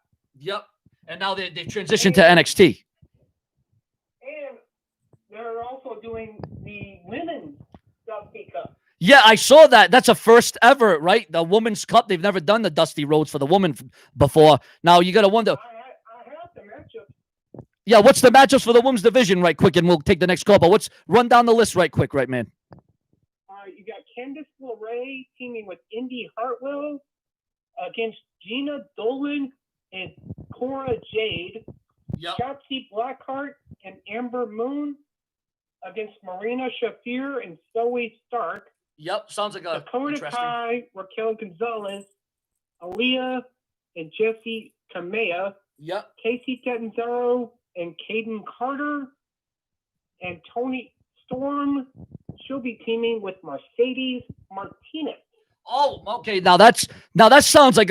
Yep. And now they've transitioned to NXT. And they're also doing the women's Dusty Cup. Yeah, I saw that. That's a first ever, right? The Women's Cup. They've never done the Dusty Rhodes for the woman before. Now you got to wonder. I have the matchup. Yeah, what's the matchups for the women's division, right quick, and we'll take the next call. But run down the list right quick, right, man? You got Candice LeRae teaming with Indy Hartwell against Gina Dolan and Cora Jade. Yep. Shotzi Blackheart and Amber Moon against Marina Shafir and Zoe Stark. Yep, sounds like a Dakota Kai, Raquel Gonzalez, Aaliyah and Jessie Kamea. Yep. Casey Catanzaro and Caden Carter. And Tony Storm. She'll be teaming with Mercedes Martinez. Oh, okay. Now that sounds like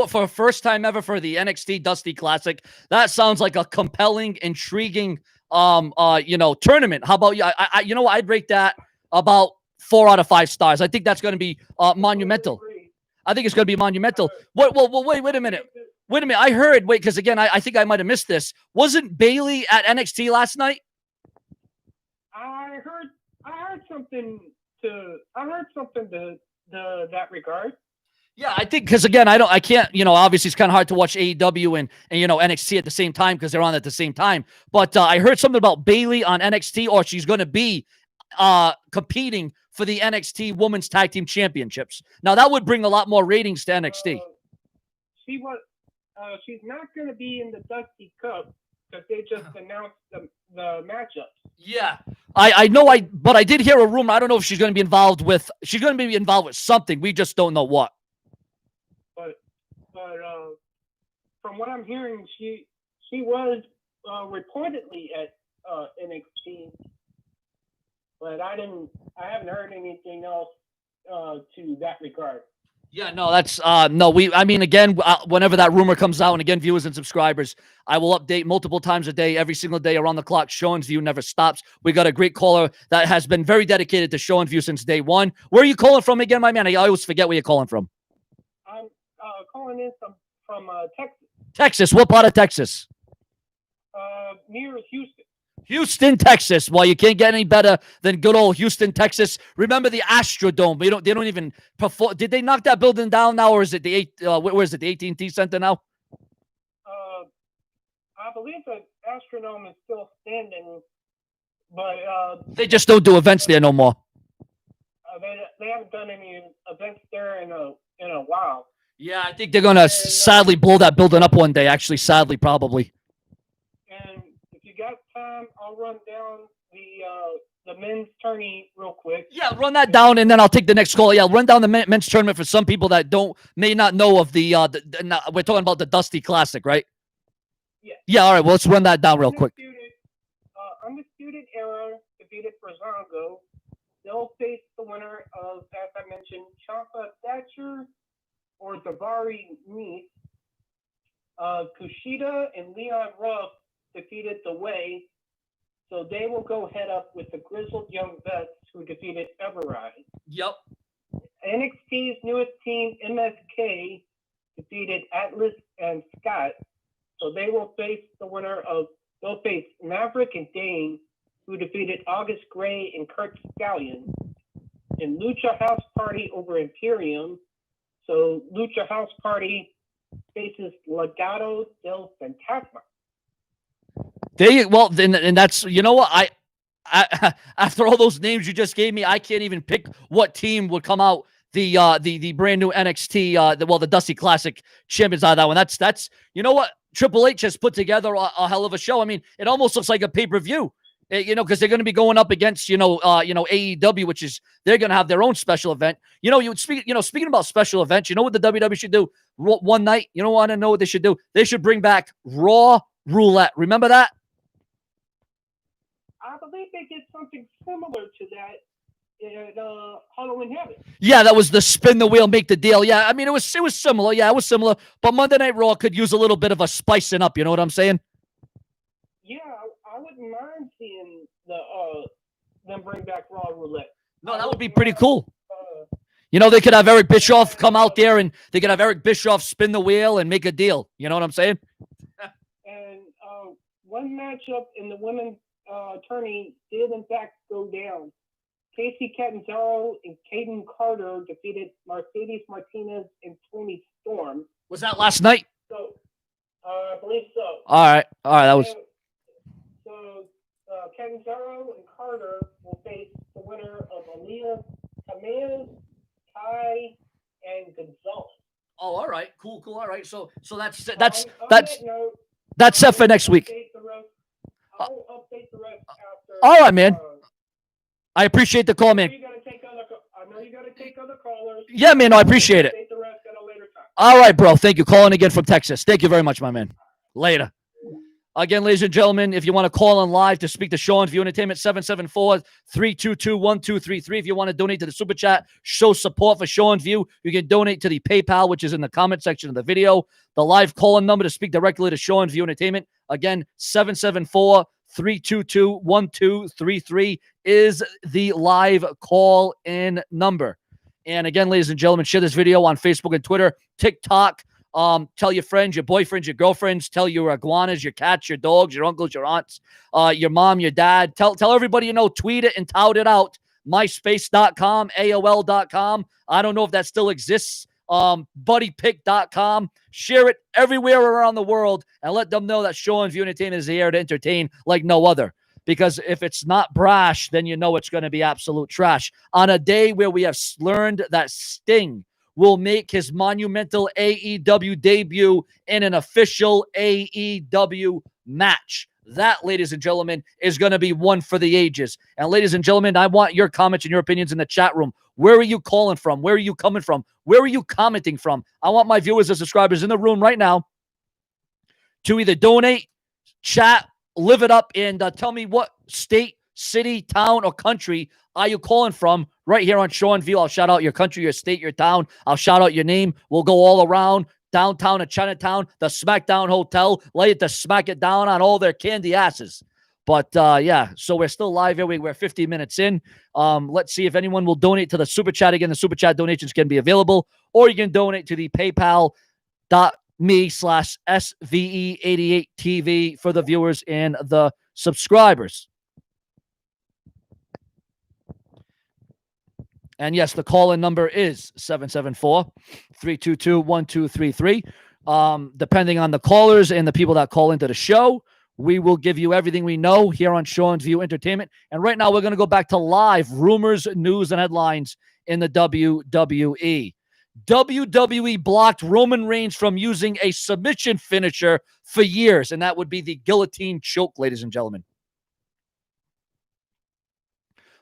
for a first time ever for the NXT Dusty Classic, that sounds like a compelling, intriguing, tournament. How about you? I'd rate that about 4 out of 5 stars. I think that's going to be monumental. I think it's going to be monumental. Wait a minute. I heard. Because again, I think I might have missed this. Wasn't Bayley at NXT last night? I heard something to that regard. Yeah, I think because again, I can't, obviously it's kind of hard to watch AEW and NXT at the same time because they're on at the same time. But I heard something about Bayley on NXT, or she's going to be competing for the NXT Women's Tag Team Championships. Now that would bring a lot more ratings to NXT. She's not going to be in the Dusty Cup because they just announced the matchups. Yeah, I know. But I did hear a rumor. I don't know if she's going to be involved with. She's going to be involved with something. We just don't know what. But from what I'm hearing, she was reportedly at NXT, but I haven't heard anything else to that regard. Yeah, no, that's no. Again, whenever that rumor comes out, and again, viewers and subscribers, I will update multiple times a day, every single day around the clock. Show and View never stops. We got a great caller that has been very dedicated to Show and View since day one. Where are you calling from again, my man? I always forget where you're calling from. I'm calling in from Texas. Texas. What part of Texas? Near Houston. Houston, Texas. Well, you can't get any better than good old Houston, Texas. Remember the Astrodome? They don't even perform. Did they knock that building down now, or is it the where is it? The AT&T Center now? I believe the Astrodome is still standing, but they just don't do events there no more. They haven't done any events there in a while. Yeah, I think they're gonna sadly blow that building up one day. Actually, sadly, probably. And if you got time, I'll run down the men's tourney real quick. Yeah, run that down, and then I'll take the next call. Yeah, run down the men's tournament for some people that may not know of the we're talking about the Dusty Classic, right? Yeah. Yeah, all right. Well, let's run that down real quick. Undisputed Era defeated Brazongo. They'll face the winner of, as I mentioned, Ciampa Thatcher or Davari Neath. Kushida and Leon Ruff defeated The Way, so they will go head up with the Grizzled Young Vets who defeated Everrise. Yep. NXT's newest team, MSK, defeated Atlas and Scott, so they will face the winner of. They'll face Maverick and Dane, who defeated August Gray and Kurt Stallion. In Lucha House Party over Imperium, so Lucha House Party faces Legado del Fantasma. And that's, you know what, I after all those names you just gave me, I can't even pick what team would come out the brand new NXT the Dusty Classic champions out of that one. That's you know what, Triple H has put together a hell of a show. I mean, it almost looks like a pay-per-view. Because they're going to be going up against, AEW, which is they're going to have their own special event. Speaking about special events, you know what the WWE should do one night? You don't want to know what they should do? They should bring back Raw Roulette. Remember that? I believe they did something similar to that at Halloween Heaven. Yeah, that was the spin the wheel, make the deal. Yeah, I mean, it was similar. Yeah, it was similar. But Monday Night Raw could use a little bit of a spicing up. You know what I'm saying? Yeah, I wouldn't mind seeing them bring back Raw Roulette. No, that would be pretty cool. They could have Eric Bischoff come out there and they could have Eric Bischoff spin the wheel and make a deal. You know what I'm saying? And one matchup in the women's tourney did in fact go down. Casey Catanzaro and Caden Carter defeated Mercedes Martinez and Tony Storm. Was that last night? So, I believe so. All right. That was. So, Catanzaro and Carter will face the winner of Aaliyah Tamez, Ty, and Gonzalez. Oh, all right. Cool. All right. So that's set for next week. I'll update the rest after. All right, man. I appreciate the call, man. I know you got to take other callers. Yeah, man. No, I appreciate it. The rest at a later time. All right, bro. Thank you. Calling again from Texas. Thank you very much, my man. Later. Again, ladies and gentlemen, if you want to call on live to speak to Show and View Entertainment, 774-322-1233. If you want to donate to the Super Chat, show support for Show and View, you can donate to the PayPal, which is in the comment section of the video. The live call-in number to speak directly to Show and View Entertainment, again, 774-322-1233 is the live call-in number. And again, ladies and gentlemen, share this video on Facebook and Twitter, TikTok. Tell your friends, your boyfriends, your girlfriends, tell your iguanas, your cats, your dogs, your uncles, your aunts, your mom, your dad. Tell everybody you know, tweet it and tout it out. MySpace.com, AOL.com. I don't know if that still exists. buddypick.com. Share it everywhere around the world and let them know that Show and View Entertainment is here to entertain like no other. Because if it's not brash, then you know it's going to be absolute trash. On a day where we have learned that Sting will make his monumental AEW debut in an official AEW match. That, ladies and gentlemen, is going to be one for the ages. And ladies and gentlemen, I want your comments and your opinions in the chat room. Where are you calling from? Where are you coming from? Where are you commenting from? I want my viewers and subscribers in the room right now to either donate, chat, live it up, and tell me what state, city, town, or country are you calling from right here on Show and View. I'll shout out your country, your state, your town. I'll shout out your name. We'll go all around downtown to Chinatown, the SmackDown Hotel, lay it to smack it down on all their candy asses. But, yeah, so we're still live here. We're 50 minutes in. Let's see if anyone will donate to the Super Chat. Again, the Super Chat donations can be available, or you can donate to the PayPal.me/SVE88TV for the viewers and the subscribers. And yes, the call-in number is 774-322-1233. Depending on the callers and the people that call into the show, we will give you everything we know here on Show and View Entertainment. And right now, we're going to go back to live rumors, news, and headlines in the WWE. WWE blocked Roman Reigns from using a submission finisher for years, and that would be the guillotine choke, ladies and gentlemen.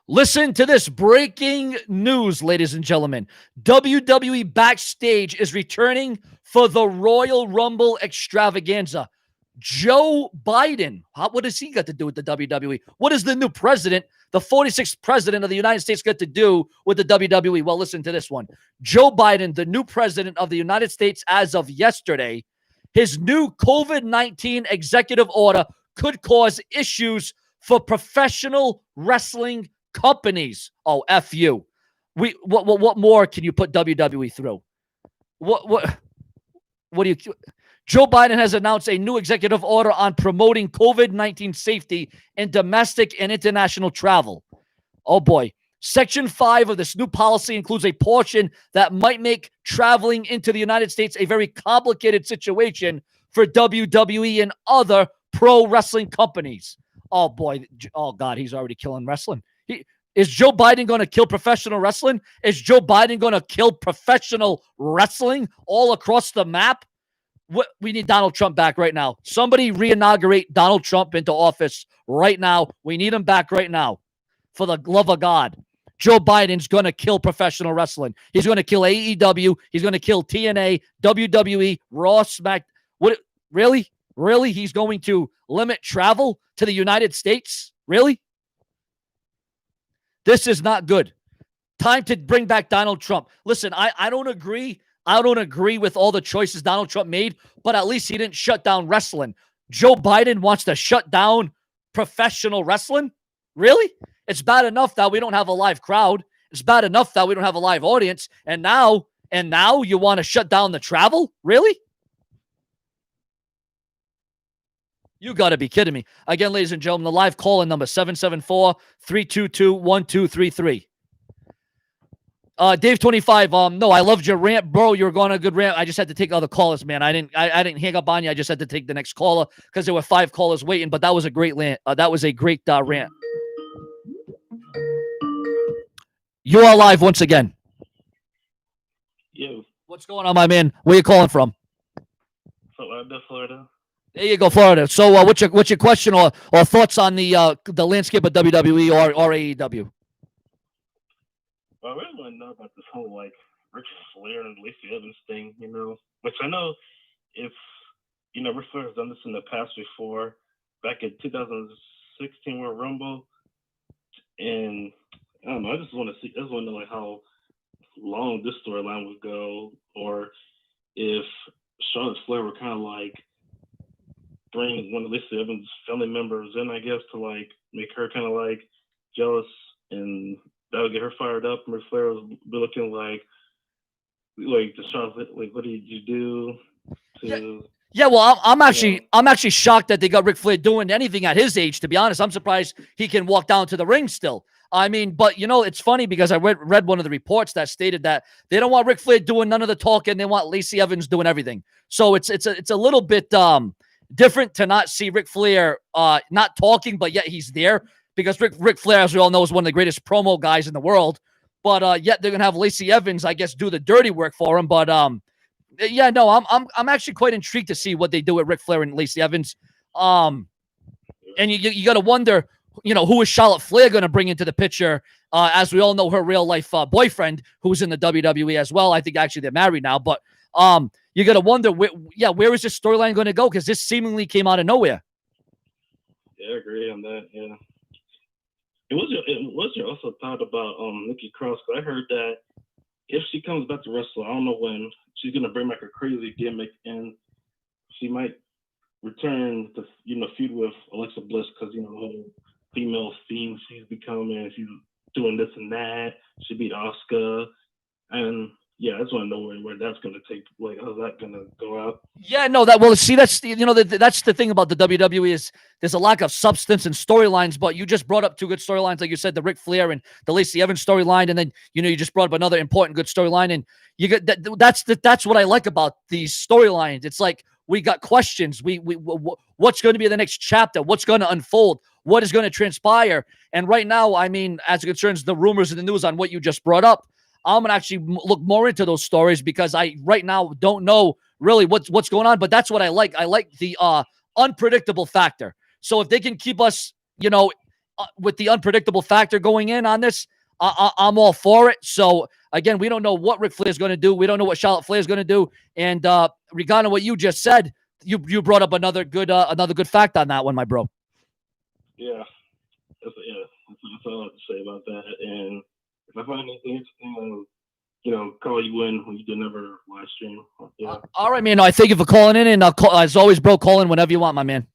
Listen to this breaking news, ladies and gentlemen. WWE Backstage is returning for the Royal Rumble extravaganza. Joe Biden, what does he got to do with the WWE? What is the new president, the 46th president of the United States, got to do with the WWE? Well, listen to this one. Joe Biden, the new president of the United States as of yesterday, his new COVID-19 executive order could cause issues for professional wrestling companies. Oh, F you. What more can you put WWE through? What do you... Joe Biden has announced a new executive order on promoting COVID-19 safety in domestic and international travel. Oh boy. Section 5 of this new policy includes a portion that might make traveling into the United States a very complicated situation for WWE and other pro wrestling companies. Oh boy. Oh God, he's already killing wrestling. Is Joe Biden going to kill professional wrestling? Is Joe Biden going to kill professional wrestling all across the map? We need Donald Trump back right now. Somebody re-inaugurate Donald Trump into office right now. We need him back right now. For the love of God. Joe Biden's going to kill professional wrestling. He's going to kill AEW. He's going to kill TNA, WWE, Raw, SmackDown. What? Really? Really? He's going to limit travel to the United States? Really? This is not good. Time to bring back Donald Trump. Listen, I don't agree. I don't agree with all the choices Donald Trump made, but at least he didn't shut down wrestling. Joe Biden wants to shut down professional wrestling? Really? It's bad enough that we don't have a live crowd. It's bad enough that we don't have a live audience. And now you want to shut down the travel? Really? You got to be kidding me. Again, ladies and gentlemen, the live call-in number 774-322-1233. Dave 25. No, I loved your rant, bro. You were going on a good rant. I just had to take other callers, man. I didn't hang up on you. I just had to take the next caller because there were 5 callers waiting. But that was a great rant. Rant. You are live once again. Yo. What's going on, my man? Where you calling from? Florida. There you go, Florida. So, what's your question or thoughts on the landscape of WWE or AEW? Well, I really want to know about this whole Ric Flair and Lacey Evans thing, which I know if Ric Flair has done this in the past before, back in 2016 Royal Rumble, and I don't know. I just want to know like how long this storyline would go, or if Charlotte Flair were kind of like bring one of Lacey Evans' family members in, I guess, to like make her kind of like jealous, and that would get her fired up. And Ric Flair would be looking like the Charlotte, like, what did you do to? Yeah, well, I'm actually shocked that they got Ric Flair doing anything at his age. To be honest, I'm surprised he can walk down to the ring still. I mean, but it's funny because I read one of the reports that stated that they don't want Ric Flair doing none of the talking. They want Lacey Evans doing everything. So it's a little bit different to not see Ric Flair not talking, but yet he's there, because Ric Flair, as we all know, is one of the greatest promo guys in the world. But yet they're gonna have Lacey Evans, I guess, do the dirty work for him. But yeah, no, I'm actually quite intrigued to see what they do with Ric Flair and Lacey Evans. And you got to wonder, who is Charlotte Flair going to bring into the picture? As we all know, her real life boyfriend, who's in the WWE as well. I think actually they're married now, but you got to wonder, where is this storyline going to go? Because this seemingly came out of nowhere. Yeah, I agree on that. Yeah. What's your also thought about Nikki Cross? I heard that if she comes back to wrestle, I don't know when, she's gonna bring back a crazy gimmick, and she might return to feud with Alexa Bliss, because the whole female theme she's becoming, she's doing this and that. She beat Asuka, and yeah, I just want to know where that's gonna take. Like, how's that gonna go out? Yeah, no, see, that's that's the thing about the WWE is there's a lack of substance and storylines. But you just brought up two good storylines, like you said, the Ric Flair and the Lacey Evans storyline, and then you just brought up another important good storyline, and you get that's what I like about these storylines. It's like we got questions. What's going to be the next chapter? What's going to unfold? What is going to transpire? And right now, I mean, as it concerns the rumors and the news on what you just brought up, I'm gonna actually look more into those stories, because I right now don't know really what's going on. But that's what I like. I like the unpredictable factor. So if they can keep us, with the unpredictable factor going in on this, I'm all for it. So again, we don't know what Ric Flair is going to do. We don't know what Charlotte Flair is going to do. And regarding what you just said, you brought up another good fact on that one, my bro. Yeah, that's all I have to say about that. And if I find anything interesting, I'll call you in when you do another live stream. Yeah. All right, man. No, I thank you for calling in, and I'll call, as always, bro. Call in whenever you want, my man.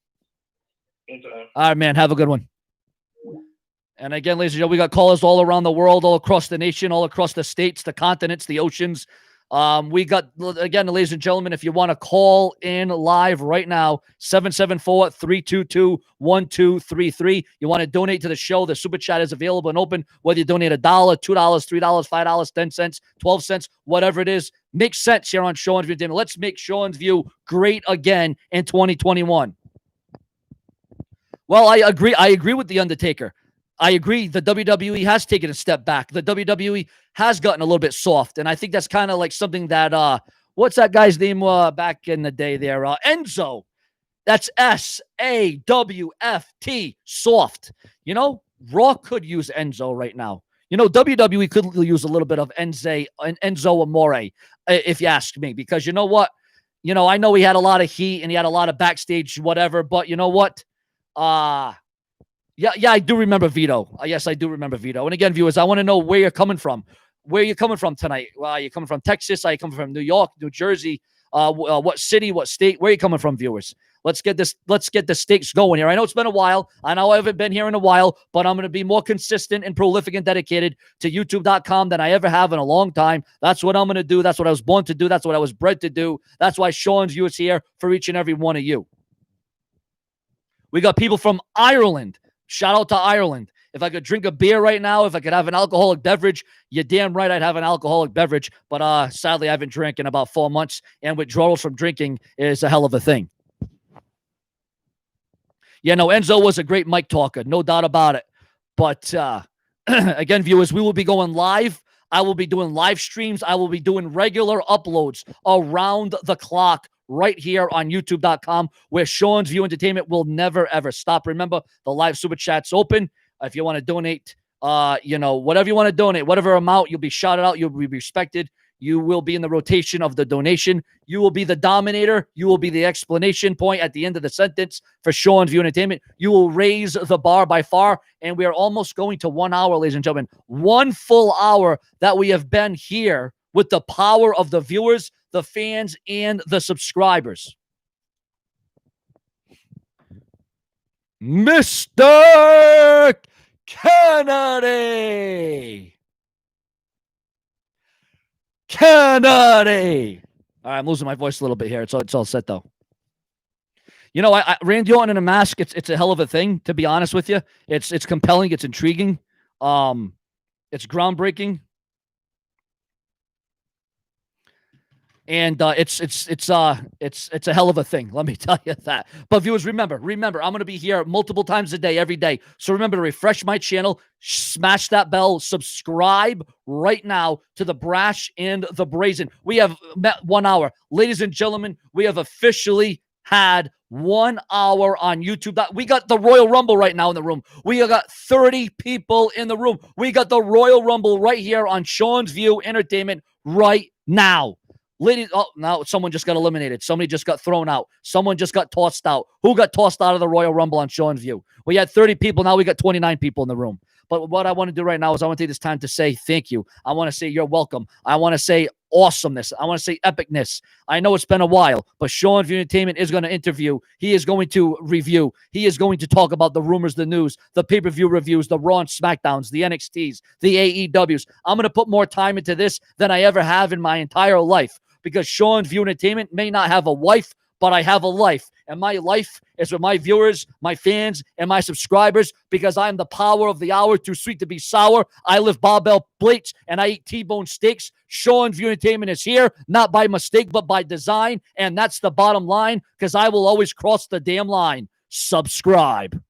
Anytime. All right, man. Have a good one. And again, ladies and gentlemen, we got callers all around the world, all across the nation, all across the states, the continents, the oceans. We got, again, ladies and gentlemen, if you want to call in live right now, 774-322-1233. You want to donate to the show, the super chat is available and open, whether you donate $1, $2, $3, $5, 10 cents, 12 cents, whatever it is. Makes sense here on Show and View Entertainment. Let's make Show and View great again in 2021. Well, I agree with The Undertaker. I agree. The WWE has taken a step back. The WWE has gotten a little bit soft. And I think that's kind of like something that, what's that guy's name back in the day there? Enzo. That's SAWFT, soft. Raw could use Enzo right now. WWE could use a little bit of Enzo Amore, if you ask me. Because you know what? I know he had a lot of heat and he had a lot of backstage whatever. But you know what? Yeah, I do remember Vito. Yes, I do remember Vito. And again, viewers, I want to know where you're coming from. Where are you coming from tonight? Are you coming from Texas? Are you coming from New York, New Jersey? What city, what state? Where are you coming from, viewers? Let's get the stakes going here. I know it's been a while. I know I haven't been here in a while, but I'm going to be more consistent and prolific and dedicated to YouTube.com than I ever have in a long time. That's what I'm going to do. That's what I was born to do. That's what I was bred to do. That's why Sean's View is here for each and every one of you. We got people from Ireland. Shout out to Ireland. If I could drink a beer right now, if I could have an alcoholic beverage, you're damn right I'd have an alcoholic beverage. But sadly, I haven't drank in about 4 months, and withdrawals from drinking is a hell of a thing. Yeah, no, Enzo was a great mic talker, no doubt about it. But again, viewers, we will be going live. I will be doing live streams. I will be doing regular uploads around the clock right here on YouTube.com, where Sean's View Entertainment will never, ever stop. Remember, the live super chat's open. If you want to donate, whatever you want to donate, whatever amount, you'll be shouted out. You'll be respected. You will be in the rotation of the donation. You will be the dominator. You will be the explanation point at the end of the sentence for Sean's View Entertainment. You will raise the bar by far, and we are almost going to 1 hour, ladies and gentlemen. 1 full hour that we have been here with the power of the viewers, the fans, and the subscribers. Mr. Kennedy! All right, I'm losing my voice a little bit here. It's all set, though. Randy Orton in a mask, it's a hell of a thing, to be honest with you. It's compelling. It's intriguing. It's groundbreaking. And it's a hell of a thing. Let me tell you that. But viewers, remember, I'm going to be here multiple times a day, every day. So remember to refresh my channel, smash that bell, subscribe right now to the Brash and the Brazen. We have met 1 hour, ladies and gentlemen. We have officially had 1 hour on YouTube. We got the Royal Rumble right now in the room. We got 30 people in the room. We got the Royal Rumble right here on Sean's View Entertainment right now. Ladies, now someone just got eliminated. Somebody just got thrown out. Someone just got tossed out. Who got tossed out of the Royal Rumble on Sean's View? We had 30 people. Now we got 29 people in the room. But what I want to do right now is I want to take this time to say thank you. I want to say you're welcome. I want to say awesomeness. I want to say epicness. I know it's been a while, but Sean's View Entertainment is going to interview. He is going to review. He is going to talk about the rumors, the news, the pay-per-view reviews, the Raw and SmackDowns, the NXTs, the AEWs. I'm going to put more time into this than I ever have in my entire life. Because Sean's View Entertainment may not have a wife, but I have a life. And my life is with my viewers, my fans, and my subscribers because I'm the power of the hour, too sweet to be sour. I live barbell plates and I eat T-bone steaks. Sean's View Entertainment is here, not by mistake, but by design. And that's the bottom line because I will always cross the damn line. Subscribe.